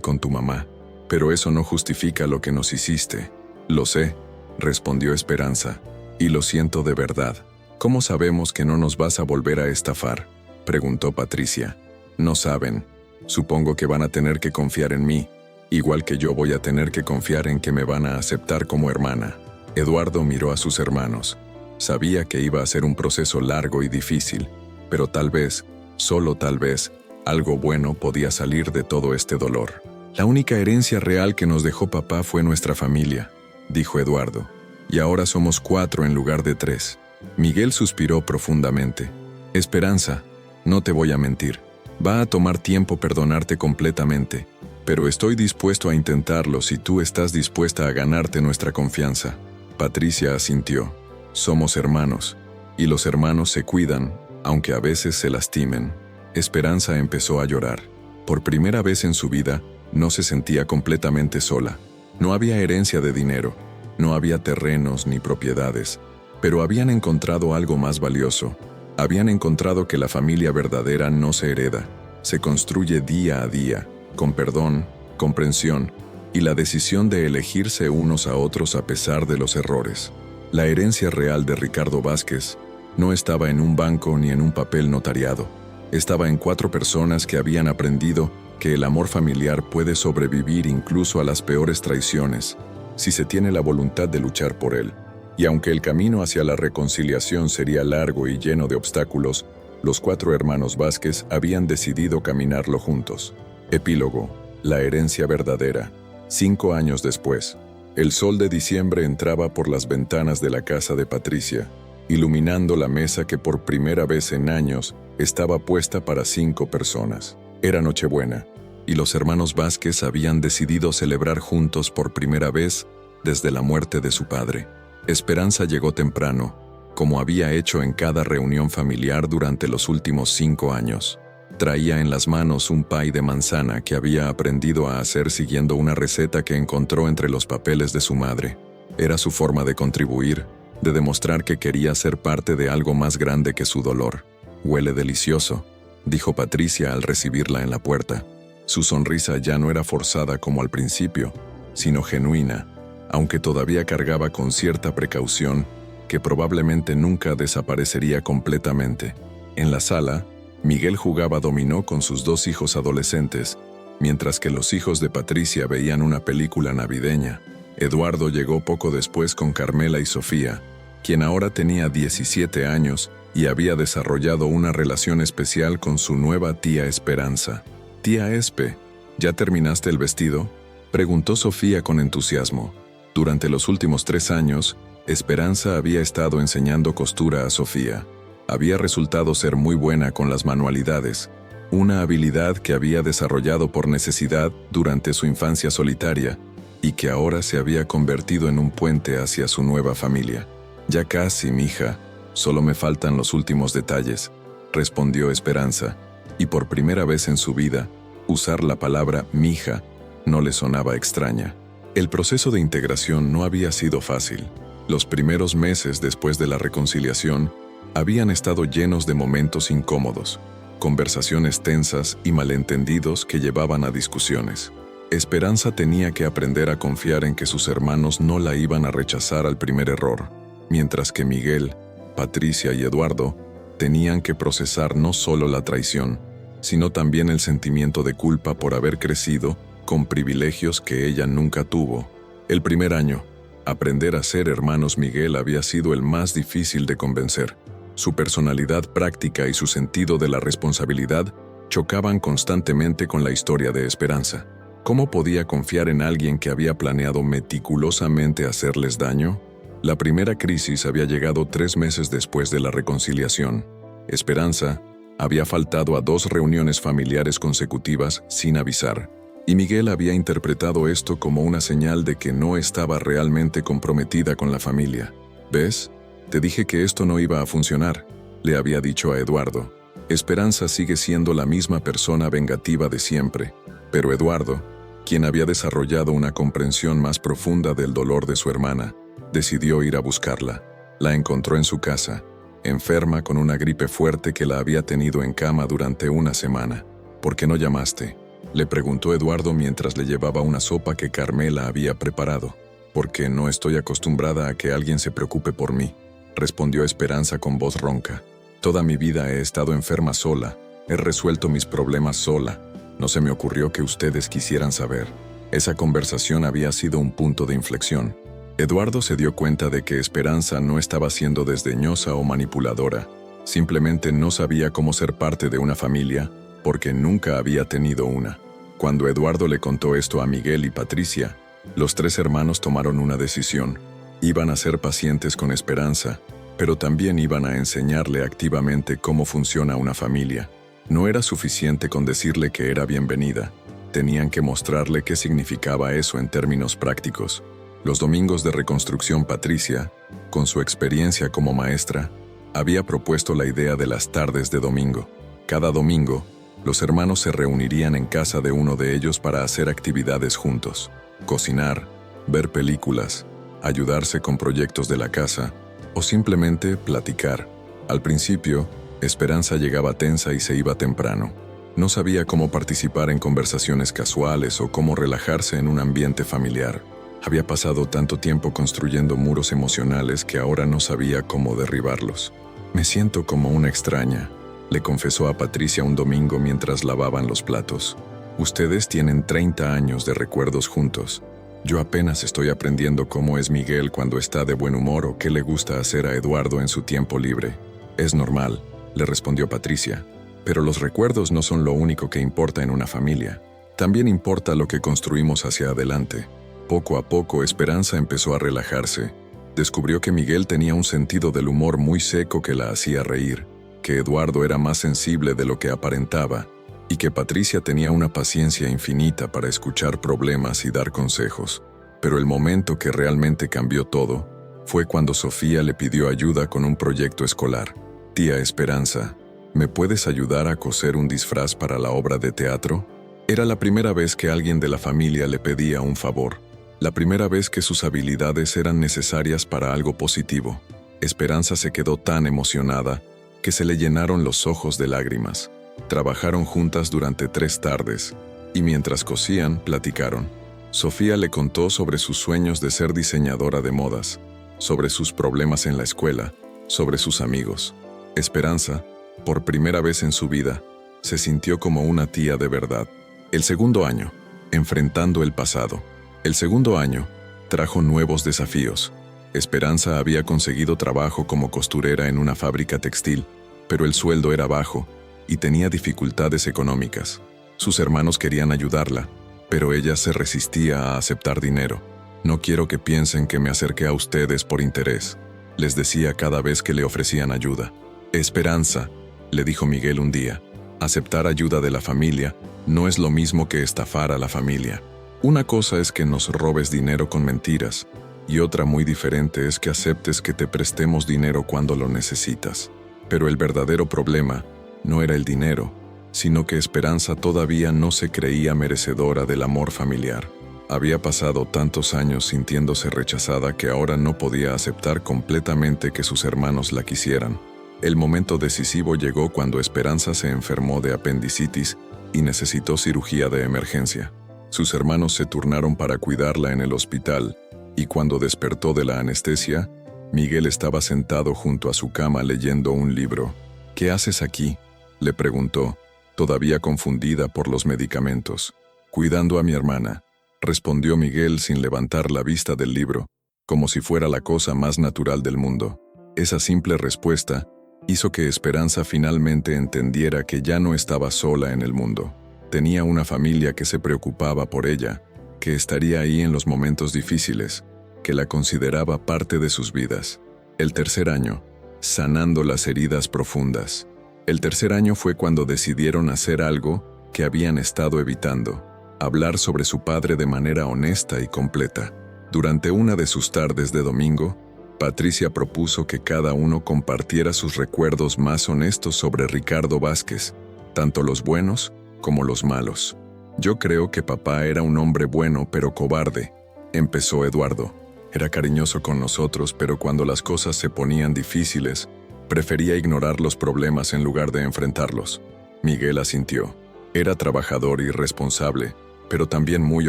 con tu mamá, pero eso no justifica lo que nos hiciste. Lo sé, respondió Esperanza, y lo siento de verdad. ¿Cómo sabemos que no nos vas a volver a estafar?, preguntó Patricia. No saben. Supongo que van a tener que confiar en mí, igual que yo voy a tener que confiar en que me van a aceptar como hermana. Eduardo miró a sus hermanos. Sabía que iba a ser un proceso largo y difícil, pero tal vez, solo tal vez, algo bueno podía salir de todo este dolor. La única herencia real que nos dejó papá fue nuestra familia, dijo Eduardo, y ahora somos 4 en lugar de 3. Miguel suspiró profundamente. Esperanza, no te voy a mentir. Va a tomar tiempo perdonarte completamente, pero estoy dispuesto a intentarlo si tú estás dispuesta a ganarte nuestra confianza. Patricia asintió. Somos hermanos, y los hermanos se cuidan, aunque a veces se lastimen. Esperanza empezó a llorar. Por primera vez en su vida, no se sentía completamente sola. No había herencia de dinero, no había terrenos ni propiedades, pero habían encontrado algo más valioso. Habían encontrado que la familia verdadera no se hereda, se construye día a día, con perdón, comprensión y la decisión de elegirse unos a otros a pesar de los errores. La herencia real de Ricardo Vázquez no estaba en un banco ni en un papel notariado. Estaba en 4 personas que habían aprendido que el amor familiar puede sobrevivir incluso a las peores traiciones, si se tiene la voluntad de luchar por él. Y aunque el camino hacia la reconciliación sería largo y lleno de obstáculos, los 4 hermanos Vázquez habían decidido caminarlo juntos. Epílogo. La herencia verdadera. 5 años después. El sol de diciembre entraba por las ventanas de la casa de Patricia, iluminando la mesa que por primera vez en años estaba puesta para 5 personas. Era Nochebuena, y los hermanos Vázquez habían decidido celebrar juntos por primera vez desde la muerte de su padre. Esperanza llegó temprano, como había hecho en cada reunión familiar durante los últimos 5 años. Traía en las manos un pay de manzana que había aprendido a hacer siguiendo una receta que encontró entre los papeles de su madre. Era su forma de contribuir, de demostrar que quería ser parte de algo más grande que su dolor. «Huele delicioso», dijo Patricia al recibirla en la puerta. Su sonrisa ya no era forzada como al principio, sino genuina, aunque todavía cargaba con cierta precaución que probablemente nunca desaparecería completamente. En la sala, Miguel jugaba dominó con sus 2 hijos adolescentes, mientras que los hijos de Patricia veían una película navideña. Eduardo llegó poco después con Carmela y Sofía, quien ahora tenía 17 años y había desarrollado una relación especial con su nueva tía Esperanza. «Tía Espe, ¿ya terminaste el vestido?», preguntó Sofía con entusiasmo. Durante los últimos 3 años, Esperanza había estado enseñando costura a Sofía. Había resultado ser muy buena con las manualidades, una habilidad que había desarrollado por necesidad durante su infancia solitaria y que ahora se había convertido en un puente hacia su nueva familia. «Ya casi, mija, solo me faltan los últimos detalles», respondió Esperanza, y por primera vez en su vida, usar la palabra mija no le sonaba extraña. El proceso de integración no había sido fácil. Los primeros meses después de la reconciliación habían estado llenos de momentos incómodos, conversaciones tensas y malentendidos que llevaban a discusiones. Esperanza tenía que aprender a confiar en que sus hermanos no la iban a rechazar al primer error, mientras que Miguel, Patricia y Eduardo tenían que procesar no solo la traición, sino también el sentimiento de culpa por haber crecido con privilegios que ella nunca tuvo. El primer año, aprender a ser hermanos Miguel había sido el más difícil de convencer. Su personalidad práctica y su sentido de la responsabilidad chocaban constantemente con la historia de Esperanza. ¿Cómo podía confiar en alguien que había planeado meticulosamente hacerles daño? La primera crisis había llegado 3 meses después de la reconciliación. Esperanza había faltado a 2 reuniones familiares consecutivas sin avisar, y Miguel había interpretado esto como una señal de que no estaba realmente comprometida con la familia. «¿Ves? Te dije que esto no iba a funcionar», le había dicho a Eduardo. Esperanza sigue siendo la misma persona vengativa de siempre, pero Eduardo, quien había desarrollado una comprensión más profunda del dolor de su hermana, decidió ir a buscarla. La encontró en su casa, enferma con una gripe fuerte que la había tenido en cama durante una semana. «¿Por qué no llamaste?», le preguntó Eduardo mientras le llevaba una sopa que Carmela había preparado. «Porque no estoy acostumbrada a que alguien se preocupe por mí», respondió Esperanza con voz ronca. «Toda mi vida he estado enferma sola, he resuelto mis problemas sola. No se me ocurrió que ustedes quisieran saber». Esa conversación había sido un punto de inflexión. Eduardo se dio cuenta de que Esperanza no estaba siendo desdeñosa o manipuladora. Simplemente no sabía cómo ser parte de una familia, porque nunca había tenido una. Cuando Eduardo le contó esto a Miguel y Patricia, los 3 hermanos tomaron una decisión. Iban a ser pacientes con Esperanza, pero también iban a enseñarle activamente cómo funciona una familia. No era suficiente con decirle que era bienvenida. Tenían que mostrarle qué significaba eso en términos prácticos. Los domingos de reconstrucción, Patricia, con su experiencia como maestra, había propuesto la idea de las tardes de domingo. Cada domingo, los hermanos se reunirían en casa de uno de ellos para hacer actividades juntos: cocinar, ver películas, ayudarse con proyectos de la casa o simplemente platicar. Al principio, Esperanza llegaba tensa y se iba temprano. No sabía cómo participar en conversaciones casuales o cómo relajarse en un ambiente familiar. Había pasado tanto tiempo construyendo muros emocionales que ahora no sabía cómo derribarlos. «Me siento como una extraña», le confesó a Patricia un domingo mientras lavaban los platos. «Ustedes tienen 30 años de recuerdos juntos. Yo apenas estoy aprendiendo cómo es Miguel cuando está de buen humor o qué le gusta hacer a Eduardo en su tiempo libre». «Es normal», le respondió Patricia, «pero los recuerdos no son lo único que importa en una familia. También importa lo que construimos hacia adelante». Poco a poco, Esperanza empezó a relajarse. Descubrió que Miguel tenía un sentido del humor muy seco que la hacía reír, que Eduardo era más sensible de lo que aparentaba, y que Patricia tenía una paciencia infinita para escuchar problemas y dar consejos. Pero el momento que realmente cambió todo fue cuando Sofía le pidió ayuda con un proyecto escolar. «Tía Esperanza, ¿me puedes ayudar a coser un disfraz para la obra de teatro?». Era la primera vez que alguien de la familia le pedía un favor. La primera vez que sus habilidades eran necesarias para algo positivo. Esperanza se quedó tan emocionada que se le llenaron los ojos de lágrimas. Trabajaron juntas durante 3 tardes, y mientras cosían, platicaron. Sofía le contó sobre sus sueños de ser diseñadora de modas, sobre sus problemas en la escuela, sobre sus amigos. Esperanza, por primera vez en su vida, se sintió como una tía de verdad. El segundo año, enfrentando el pasado. El segundo año trajo nuevos desafíos. Esperanza había conseguido trabajo como costurera en una fábrica textil, pero el sueldo era bajo y tenía dificultades económicas. Sus hermanos querían ayudarla, pero ella se resistía a aceptar dinero. «No quiero que piensen que me acerqué a ustedes por interés», les decía cada vez que le ofrecían ayuda. Esperanza, le dijo Miguel un día, aceptar ayuda de la familia no es lo mismo que estafar a la familia. Una cosa es que nos robes dinero con mentiras, y otra muy diferente es que aceptes que te prestemos dinero cuando lo necesitas. Pero el verdadero problema no era el dinero, sino que Esperanza todavía no se creía merecedora del amor familiar. Había pasado tantos años sintiéndose rechazada que ahora no podía aceptar completamente que sus hermanos la quisieran. El momento decisivo llegó cuando Esperanza se enfermó de apendicitis y necesitó cirugía de emergencia. Sus hermanos se turnaron para cuidarla en el hospital, y cuando despertó de la anestesia, Miguel estaba sentado junto a su cama leyendo un libro. «¿Qué haces aquí?», le preguntó, todavía confundida por los medicamentos. «Cuidando a mi hermana», respondió Miguel sin levantar la vista del libro, como si fuera la cosa más natural del mundo. Esa simple respuesta hizo que Esperanza finalmente entendiera que ya no estaba sola en el mundo. Tenía una familia que se preocupaba por ella, que estaría ahí en los momentos difíciles, que la consideraba parte de sus vidas. El tercer año, sanando las heridas profundas. El tercer año fue cuando decidieron hacer algo que habían estado evitando: hablar sobre su padre de manera honesta y completa. Durante una de sus tardes de domingo, Patricia propuso que cada uno compartiera sus recuerdos más honestos sobre Ricardo Vázquez, tanto los buenos como los malos. «Yo creo que papá era un hombre bueno pero cobarde», empezó Eduardo. «Era cariñoso con nosotros, pero cuando las cosas se ponían difíciles, prefería ignorar los problemas en lugar de enfrentarlos». Miguel asintió. Era trabajador y responsable, pero también muy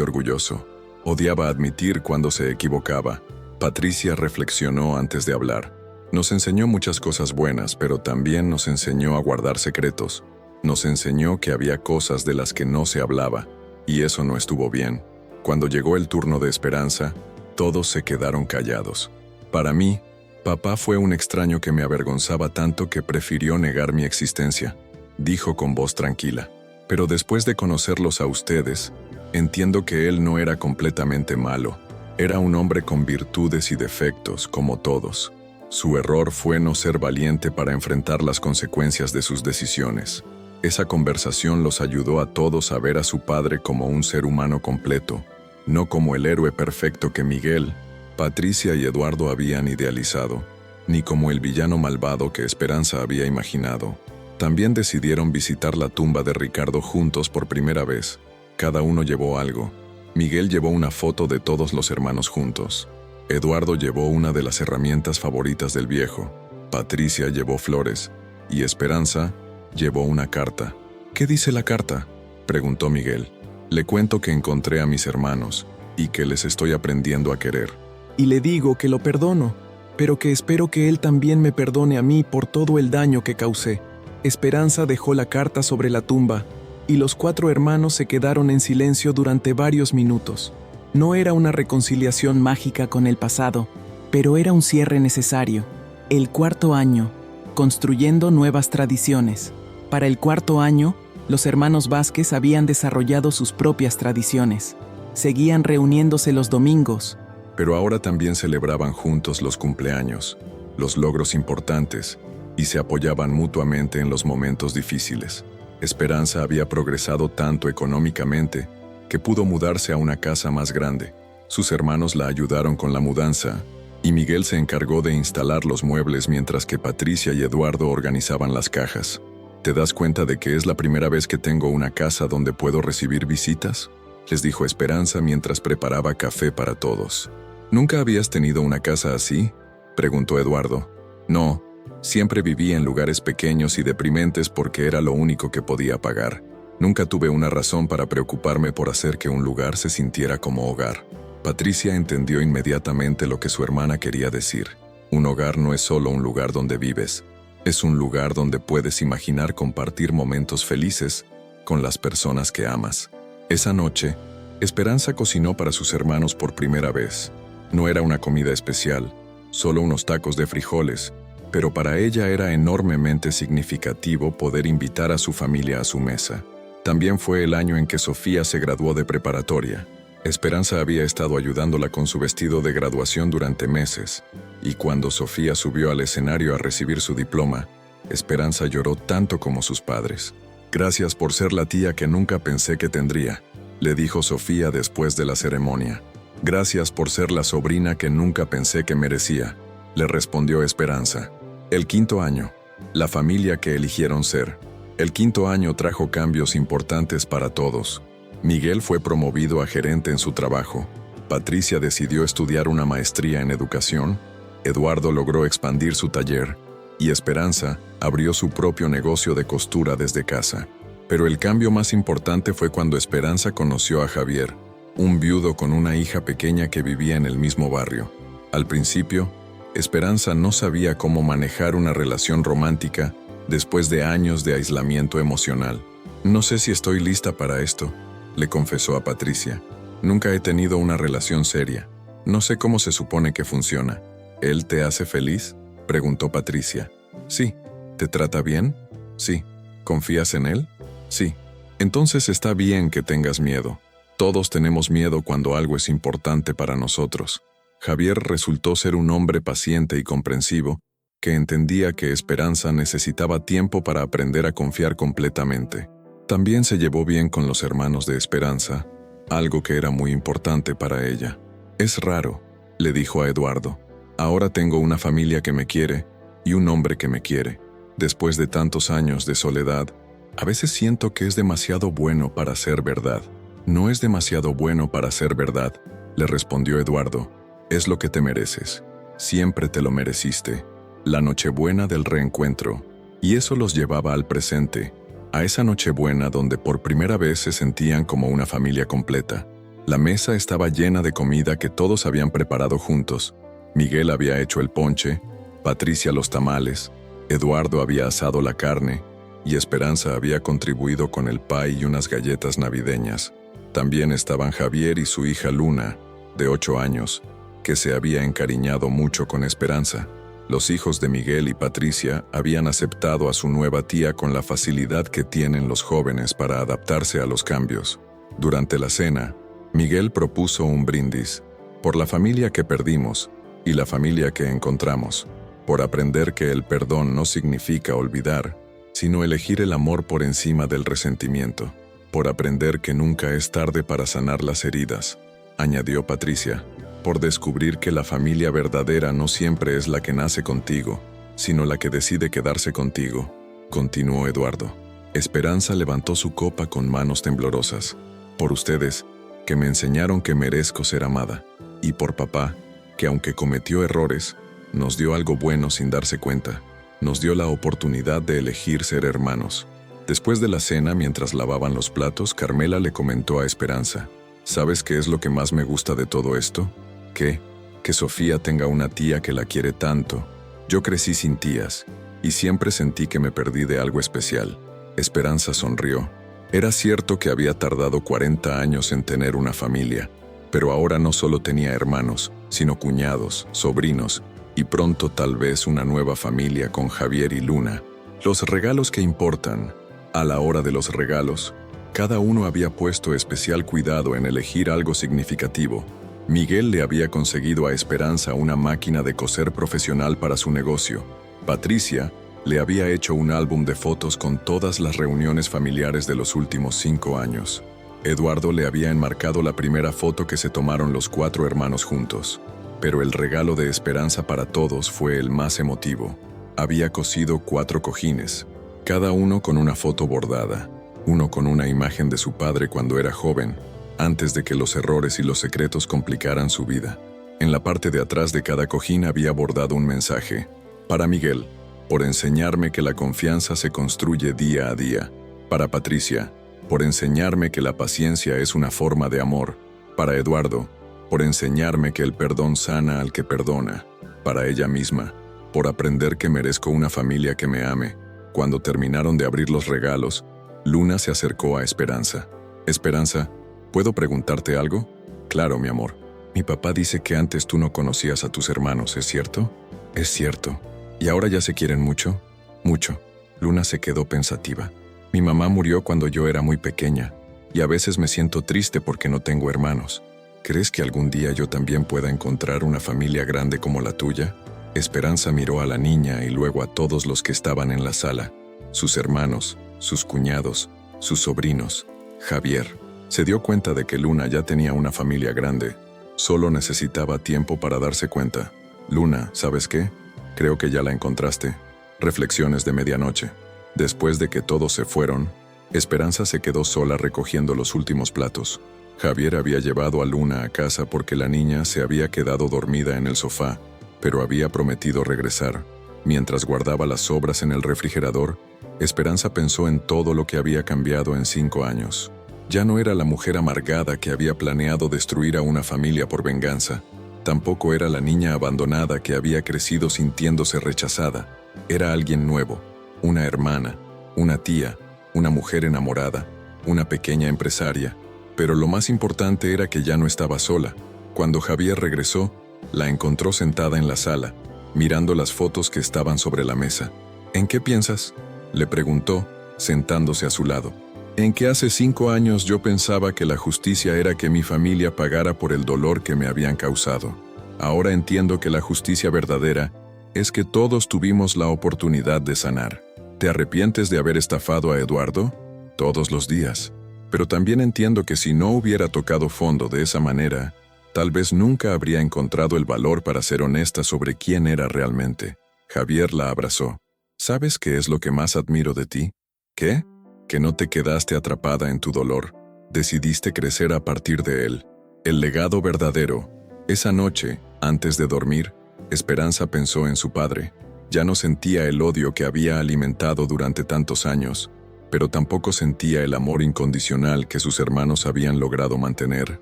orgulloso. Odiaba admitir cuando se equivocaba. Patricia reflexionó antes de hablar. «Nos enseñó muchas cosas buenas, pero también nos enseñó a guardar secretos. Nos enseñó que había cosas de las que no se hablaba, y eso no estuvo bien». Cuando llegó el turno de Esperanza, todos se quedaron callados. «Para mí, papá fue un extraño que me avergonzaba tanto que prefirió negar mi existencia», dijo con voz tranquila. «Pero después de conocerlos a ustedes, entiendo que él no era completamente malo. Era un hombre con virtudes y defectos, como todos. Su error fue no ser valiente para enfrentar las consecuencias de sus decisiones». Esa conversación los ayudó a todos a ver a su padre como un ser humano completo, no como el héroe perfecto que Miguel, Patricia y Eduardo habían idealizado, ni como el villano malvado que Esperanza había imaginado. También decidieron visitar la tumba de Ricardo juntos por primera vez. Cada uno llevó algo. Miguel llevó una foto de todos los hermanos juntos. Eduardo llevó una de las herramientas favoritas del viejo. Patricia llevó flores. Y Esperanza llevó una carta. «¿Qué dice la carta?», preguntó Miguel. «Le cuento que encontré a mis hermanos y que les estoy aprendiendo a querer. Y le digo que lo perdono, pero que espero que él también me perdone a mí por todo el daño que causé». Esperanza dejó la carta sobre la tumba, y los 4 hermanos se quedaron en silencio durante varios minutos. No era una reconciliación mágica con el pasado, pero era un cierre necesario. El 4.º año, construyendo nuevas tradiciones. Para el 4.º año, los hermanos Vázquez habían desarrollado sus propias tradiciones. Seguían reuniéndose los domingos. Pero ahora también celebraban juntos los cumpleaños, los logros importantes, y se apoyaban mutuamente en los momentos difíciles. Esperanza había progresado tanto económicamente que pudo mudarse a una casa más grande. Sus hermanos la ayudaron con la mudanza, y Miguel se encargó de instalar los muebles mientras que Patricia y Eduardo organizaban las cajas. «¿Te das cuenta de que es la primera vez que tengo una casa donde puedo recibir visitas?», les dijo Esperanza mientras preparaba café para todos. «¿Nunca habías tenido una casa así?», preguntó Eduardo. «No, siempre viví en lugares pequeños y deprimentes porque era lo único que podía pagar. Nunca tuve una razón para preocuparme por hacer que un lugar se sintiera como hogar». Patricia entendió inmediatamente lo que su hermana quería decir. Un hogar no es solo un lugar donde vives, es un lugar donde puedes imaginar compartir momentos felices con las personas que amas. Esa noche, Esperanza cocinó para sus hermanos por primera vez. No era una comida especial, solo unos tacos de frijoles, pero para ella era enormemente significativo poder invitar a su familia a su mesa. También fue el año en que Sofía se graduó de preparatoria. Esperanza había estado ayudándola con su vestido de graduación durante meses, y cuando Sofía subió al escenario a recibir su diploma, Esperanza lloró tanto como sus padres. Gracias por ser la tía que nunca pensé que tendría, le dijo Sofía después de la ceremonia. Gracias por ser la sobrina que nunca pensé que merecía, le respondió Esperanza. El quinto año, la familia que eligieron ser. El quinto año trajo cambios importantes para todos. Miguel fue promovido a gerente en su trabajo. Patricia decidió estudiar una maestría en educación. Eduardo logró expandir su taller. Y Esperanza abrió su propio negocio de costura desde casa. Pero el cambio más importante fue cuando Esperanza conoció a Javier, un viudo con una hija pequeña que vivía en el mismo barrio. Al principio, Esperanza no sabía cómo manejar una relación romántica después de años de aislamiento emocional. No sé si estoy lista para esto, le confesó a Patricia. Nunca he tenido una relación seria. No sé cómo se supone que funciona. ¿Él te hace feliz?, preguntó Patricia. Sí. ¿Te trata bien? Sí. ¿Confías en él? Sí. Entonces está bien que tengas miedo. Todos tenemos miedo cuando algo es importante para nosotros. Javier resultó ser un hombre paciente y comprensivo, que entendía que Esperanza necesitaba tiempo para aprender a confiar completamente. También se llevó bien con los hermanos de Esperanza, algo que era muy importante para ella. Es raro, le dijo a Eduardo. Ahora tengo una familia que me quiere y un hombre que me quiere. Después de tantos años de soledad, a veces siento que es demasiado bueno para ser verdad. No es demasiado bueno para ser verdad, le respondió Eduardo. Es lo que te mereces. Siempre te lo mereciste. La Nochebuena del reencuentro. Y eso los llevaba al presente, a esa Nochebuena donde por primera vez se sentían como una familia completa. La mesa estaba llena de comida que todos habían preparado juntos. Miguel había hecho el ponche, Patricia los tamales, Eduardo había asado la carne y Esperanza había contribuido con el pay y unas galletas navideñas. También estaban Javier y su hija Luna, de 8 años, que se había encariñado mucho con Esperanza. Los hijos de Miguel y Patricia habían aceptado a su nueva tía con la facilidad que tienen los jóvenes para adaptarse a los cambios. Durante la cena, Miguel propuso un brindis, por la familia que perdimos y la familia que encontramos, por aprender que el perdón no significa olvidar, sino elegir el amor por encima del resentimiento, por aprender que nunca es tarde para sanar las heridas, añadió Patricia, por descubrir que la familia verdadera no siempre es la que nace contigo, sino la que decide quedarse contigo, continuó Eduardo. Esperanza levantó su copa con manos temblorosas. Por ustedes, que me enseñaron que merezco ser amada, y por papá, que aunque cometió errores, nos dio algo bueno sin darse cuenta. Nos dio la oportunidad de elegir ser hermanos. Después de la cena, mientras lavaban los platos, Carmela le comentó a Esperanza: ¿sabes qué es lo que más me gusta de todo esto? ¿Qué? Que Sofía tenga una tía que la quiere tanto. Yo crecí sin tías, y siempre sentí que me perdí de algo especial. Esperanza sonrió. Era cierto que había tardado 40 años en tener una familia, pero ahora no solo tenía hermanos, sino cuñados, sobrinos, y pronto tal vez una nueva familia con Javier y Luna. Los regalos que importan. A la hora de los regalos, cada uno había puesto especial cuidado en elegir algo significativo. Miguel le había conseguido a Esperanza una máquina de coser profesional para su negocio. Patricia le había hecho un álbum de fotos con todas las reuniones familiares de los últimos 5 años. Eduardo le había enmarcado la primera foto que se tomaron los 4 hermanos juntos. Pero el regalo de Esperanza para todos fue el más emotivo. Había cosido 4 cojines, cada uno con una foto bordada, uno con una imagen de su padre cuando era joven, antes de que los errores y los secretos complicaran su vida. En la parte de atrás de cada cojín había bordado un mensaje: para Miguel, por enseñarme que la confianza se construye día a día. Para Patricia, por enseñarme que la paciencia es una forma de amor. Para Eduardo, por enseñarme que el perdón sana al que perdona. Para ella misma, por aprender que merezco una familia que me ame. Cuando terminaron de abrir los regalos, Luna se acercó a Esperanza. Esperanza, ¿puedo preguntarte algo? Claro, mi amor. Mi papá dice que antes tú no conocías a tus hermanos, ¿es cierto? Es cierto. ¿Y ahora ya se quieren mucho? Mucho. Luna se quedó pensativa. Mi mamá murió cuando yo era muy pequeña, y a veces me siento triste porque no tengo hermanos. ¿Crees que algún día yo también pueda encontrar una familia grande como la tuya? Esperanza miró a la niña y luego a todos los que estaban en la sala, sus hermanos, sus cuñados, sus sobrinos. Javier se dio cuenta de que Luna ya tenía una familia grande. Solo necesitaba tiempo para darse cuenta. Luna, ¿sabes qué? Creo que ya la encontraste. Reflexiones de medianoche. Después de que todos se fueron, Esperanza se quedó sola recogiendo los últimos platos. Javier había llevado a Luna a casa porque la niña se había quedado dormida en el sofá, pero había prometido regresar. Mientras guardaba las sobras en el refrigerador, Esperanza pensó en todo lo que había cambiado en 5 años. Ya no era la mujer amargada que había planeado destruir a una familia por venganza. Tampoco era la niña abandonada que había crecido sintiéndose rechazada. Era alguien nuevo, una hermana, una tía, una mujer enamorada, una pequeña empresaria. Pero lo más importante era que ya no estaba sola. Cuando Javier regresó, la encontró sentada en la sala, mirando las fotos que estaban sobre la mesa. ¿En qué piensas?, le preguntó, sentándose a su lado. En que hace 5 años yo pensaba que la justicia era que mi familia pagara por el dolor que me habían causado. Ahora entiendo que la justicia verdadera es que todos tuvimos la oportunidad de sanar. ¿Te arrepientes de haber estafado a Eduardo? Todos los días. Pero también entiendo que si no hubiera tocado fondo de esa manera, tal vez nunca habría encontrado el valor para ser honesta sobre quién era realmente. Javier la abrazó. ¿Sabes qué es lo que más admiro de ti? ¿Qué? Que no te quedaste atrapada en tu dolor. Decidiste crecer a partir de él. El legado verdadero. Esa noche, antes de dormir, Esperanza pensó en su padre. Ya no sentía el odio que había alimentado durante tantos años, pero tampoco sentía el amor incondicional que sus hermanos habían logrado mantener.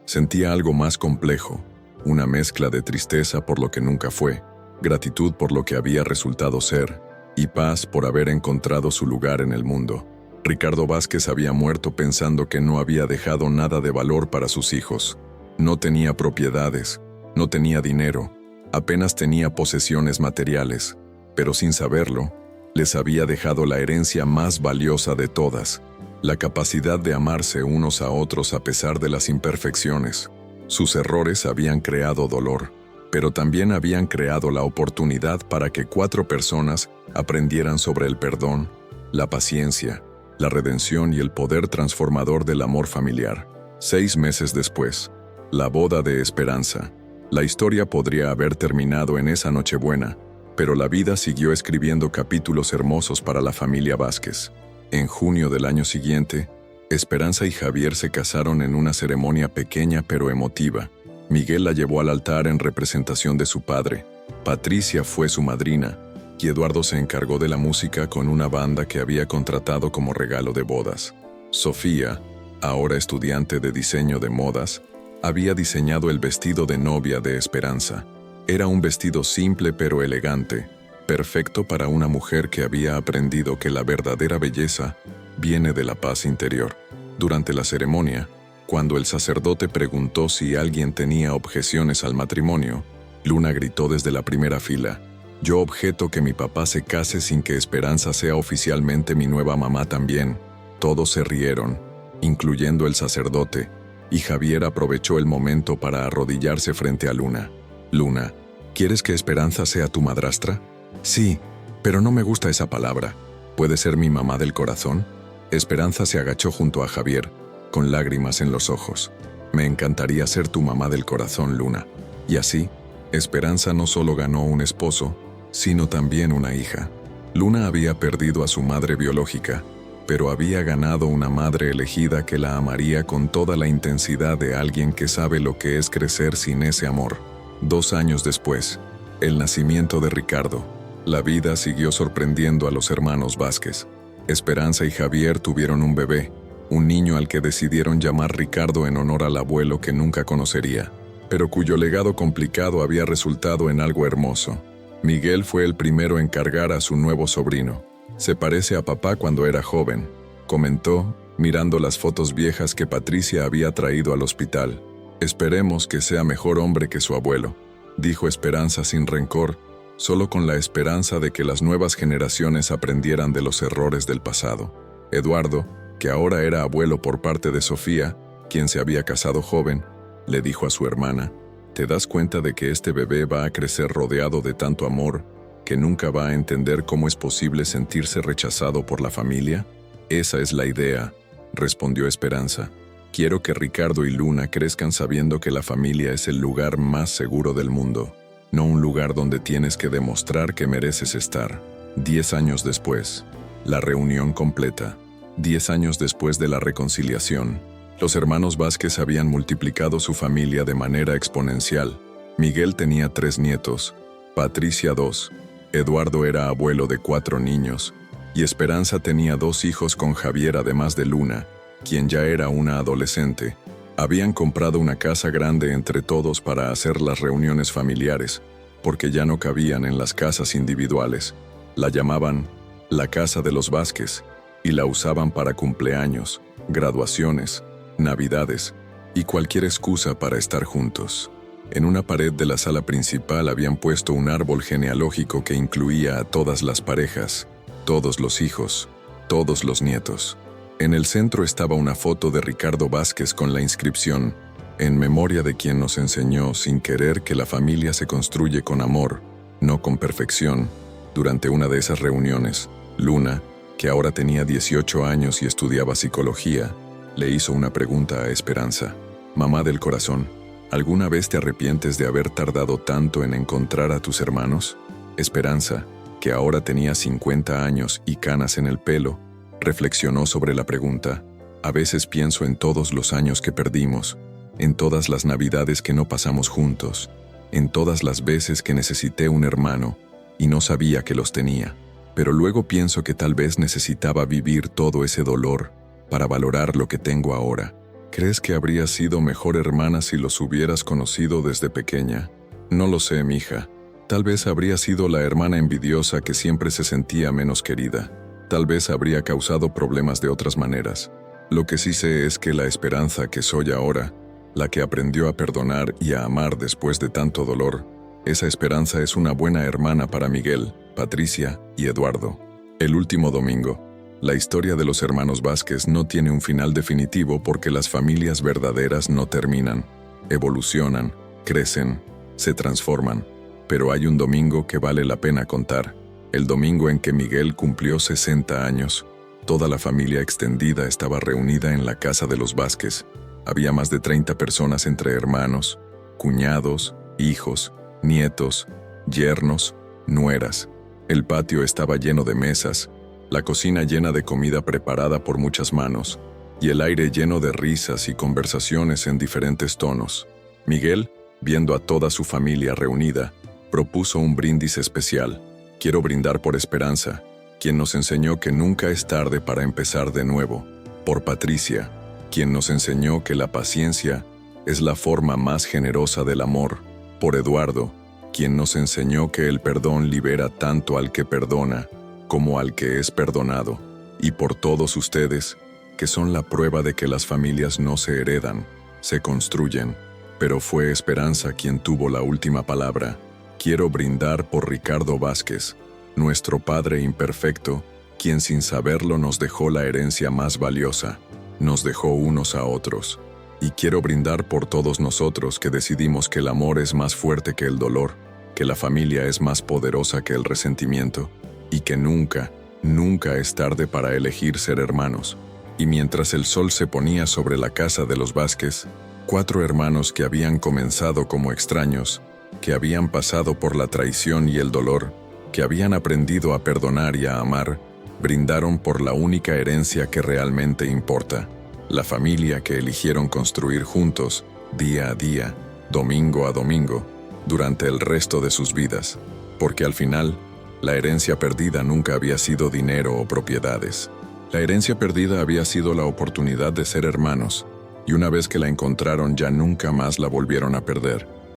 Sentía algo más complejo, una mezcla de tristeza por lo que nunca fue, gratitud por lo que había resultado ser, y paz por haber encontrado su lugar en el mundo. Ricardo Vázquez había muerto pensando que no había dejado nada de valor para sus hijos. No tenía propiedades, no tenía dinero, apenas tenía posesiones materiales, pero sin saberlo, les había dejado la herencia más valiosa de todas, la capacidad de amarse unos a otros a pesar de las imperfecciones. Sus errores habían creado dolor, pero también habían creado la oportunidad para que 4 personas aprendieran sobre el perdón, la paciencia, la redención y el poder transformador del amor familiar. 6 meses después, la boda de Esperanza. La historia podría haber terminado en esa Nochebuena, pero la vida siguió escribiendo capítulos hermosos para la familia Vázquez. En junio del año siguiente, Esperanza y Javier se casaron en una ceremonia pequeña pero emotiva. Miguel la llevó al altar en representación de su padre. Patricia fue su madrina, y Eduardo se encargó de la música con una banda que había contratado como regalo de bodas. Sofía, ahora estudiante de diseño de modas, había diseñado el vestido de novia de Esperanza. Era un vestido simple pero elegante, perfecto para una mujer que había aprendido que la verdadera belleza viene de la paz interior. Durante la ceremonia, cuando el sacerdote preguntó si alguien tenía objeciones al matrimonio, Luna gritó desde la primera fila: «Yo objeto que mi papá se case sin que Esperanza sea oficialmente mi nueva mamá también». Todos se rieron, incluyendo el sacerdote, y Javier aprovechó el momento para arrodillarse frente a Luna. «Luna, ¿quieres que Esperanza sea tu madrastra?» «Sí, pero no me gusta esa palabra. ¿Puede ser mi mamá del corazón?» Esperanza se agachó junto a Javier, con lágrimas en los ojos. «Me encantaría ser tu mamá del corazón, Luna». Y así, Esperanza no solo ganó un esposo, sino también una hija. Luna había perdido a su madre biológica, pero había ganado una madre elegida que la amaría con toda la intensidad de alguien que sabe lo que es crecer sin ese amor. 2 años después, el nacimiento de Ricardo. La vida siguió sorprendiendo a los hermanos Vázquez. Esperanza y Javier tuvieron un bebé, un niño al que decidieron llamar Ricardo en honor al abuelo que nunca conocería, pero cuyo legado complicado había resultado en algo hermoso. Miguel fue el primero en cargar a su nuevo sobrino. «Se parece a papá cuando era joven», comentó, mirando las fotos viejas que Patricia había traído al hospital. «Esperemos que sea mejor hombre que su abuelo», dijo Esperanza sin rencor, solo con la esperanza de que las nuevas generaciones aprendieran de los errores del pasado. Eduardo, que ahora era abuelo por parte de Sofía, quien se había casado joven, le dijo a su hermana: Te das cuenta de que este bebé va a crecer rodeado de tanto amor, que nunca va a entender cómo es posible sentirse rechazado por la familia. Esa es la idea, respondió Esperanza. Quiero que Ricardo y Luna crezcan sabiendo que la familia es el lugar más seguro del mundo, no un lugar donde tienes que demostrar que mereces estar. 10 años después, la reunión completa. 10 años después de la reconciliación, los hermanos Vázquez habían multiplicado su familia de manera exponencial. Miguel tenía 3 nietos, Patricia 2, Eduardo era abuelo de 4 niños, y Esperanza tenía 2 hijos con Javier además de Luna, quien ya era una adolescente. Habían comprado una casa grande entre todos para hacer las reuniones familiares, porque ya no cabían en las casas individuales. La llamaban la Casa de los Vázquez, y la usaban para cumpleaños, graduaciones, navidades y cualquier excusa para estar juntos. En una pared de la sala principal habían puesto un árbol genealógico que incluía a todas las parejas, todos los hijos, todos los nietos. En el centro estaba una foto de Ricardo Vázquez con la inscripción: en memoria de quien nos enseñó sin querer que la familia se construye con amor, no con perfección. Durante una de esas reuniones, Luna, que ahora tenía 18 años y estudiaba psicología, le hizo una pregunta a Esperanza. Mamá del corazón, ¿alguna vez te arrepientes de haber tardado tanto en encontrar a tus hermanos? Esperanza, que ahora tenía 50 años y canas en el pelo, reflexionó sobre la pregunta. A veces pienso en todos los años que perdimos, en todas las navidades que no pasamos juntos, en todas las veces que necesité un hermano y no sabía que los tenía. Pero luego pienso que tal vez necesitaba vivir todo ese dolor para valorar lo que tengo ahora. ¿Crees que habría sido mejor hermana si los hubieras conocido desde pequeña? No lo sé, mija. Tal vez habría sido la hermana envidiosa que siempre se sentía menos querida. Tal vez habría causado problemas de otras maneras. Lo que sí sé es que la Esperanza que soy ahora, la que aprendió a perdonar y a amar después de tanto dolor, esa Esperanza es una buena hermana para Miguel, Patricia y Eduardo. El último domingo. La historia de los hermanos Vázquez no tiene un final definitivo porque las familias verdaderas no terminan. Evolucionan, crecen, se transforman. Pero hay un domingo que vale la pena contar. El domingo en que Miguel cumplió 60 años. Toda la familia extendida estaba reunida en la casa de los Vázquez. Había más de 30 personas entre hermanos, cuñados, hijos, nietos, yernos, nueras. El patio estaba lleno de mesas, la cocina llena de comida preparada por muchas manos, y el aire lleno de risas y conversaciones en diferentes tonos. Miguel, viendo a toda su familia reunida, propuso un brindis especial. Quiero brindar por Esperanza, quien nos enseñó que nunca es tarde para empezar de nuevo. Por Patricia, quien nos enseñó que la paciencia es la forma más generosa del amor. Por Eduardo, quien nos enseñó que el perdón libera tanto al que perdona como al que es perdonado. Y por todos ustedes, que son la prueba de que las familias no se heredan, se construyen. Pero fue Esperanza quien tuvo la última palabra. Quiero brindar por Ricardo Vázquez, nuestro padre imperfecto, quien sin saberlo nos dejó la herencia más valiosa, nos dejó unos a otros. Y quiero brindar por todos nosotros que decidimos que el amor es más fuerte que el dolor, que la familia es más poderosa que el resentimiento, y que nunca, nunca es tarde para elegir ser hermanos. Y mientras el sol se ponía sobre la casa de los Vázquez, 4 hermanos que habían comenzado como extraños, que habían pasado por la traición y el dolor, que habían aprendido a perdonar y a amar, brindaron por la única herencia que realmente importa, la familia que eligieron construir juntos, día a día, domingo a domingo, durante el resto de sus vidas, porque al final, la herencia perdida nunca había sido dinero o propiedades. La herencia perdida había sido la oportunidad de ser hermanos, y una vez que la encontraron ya nunca más la volvieron a perder.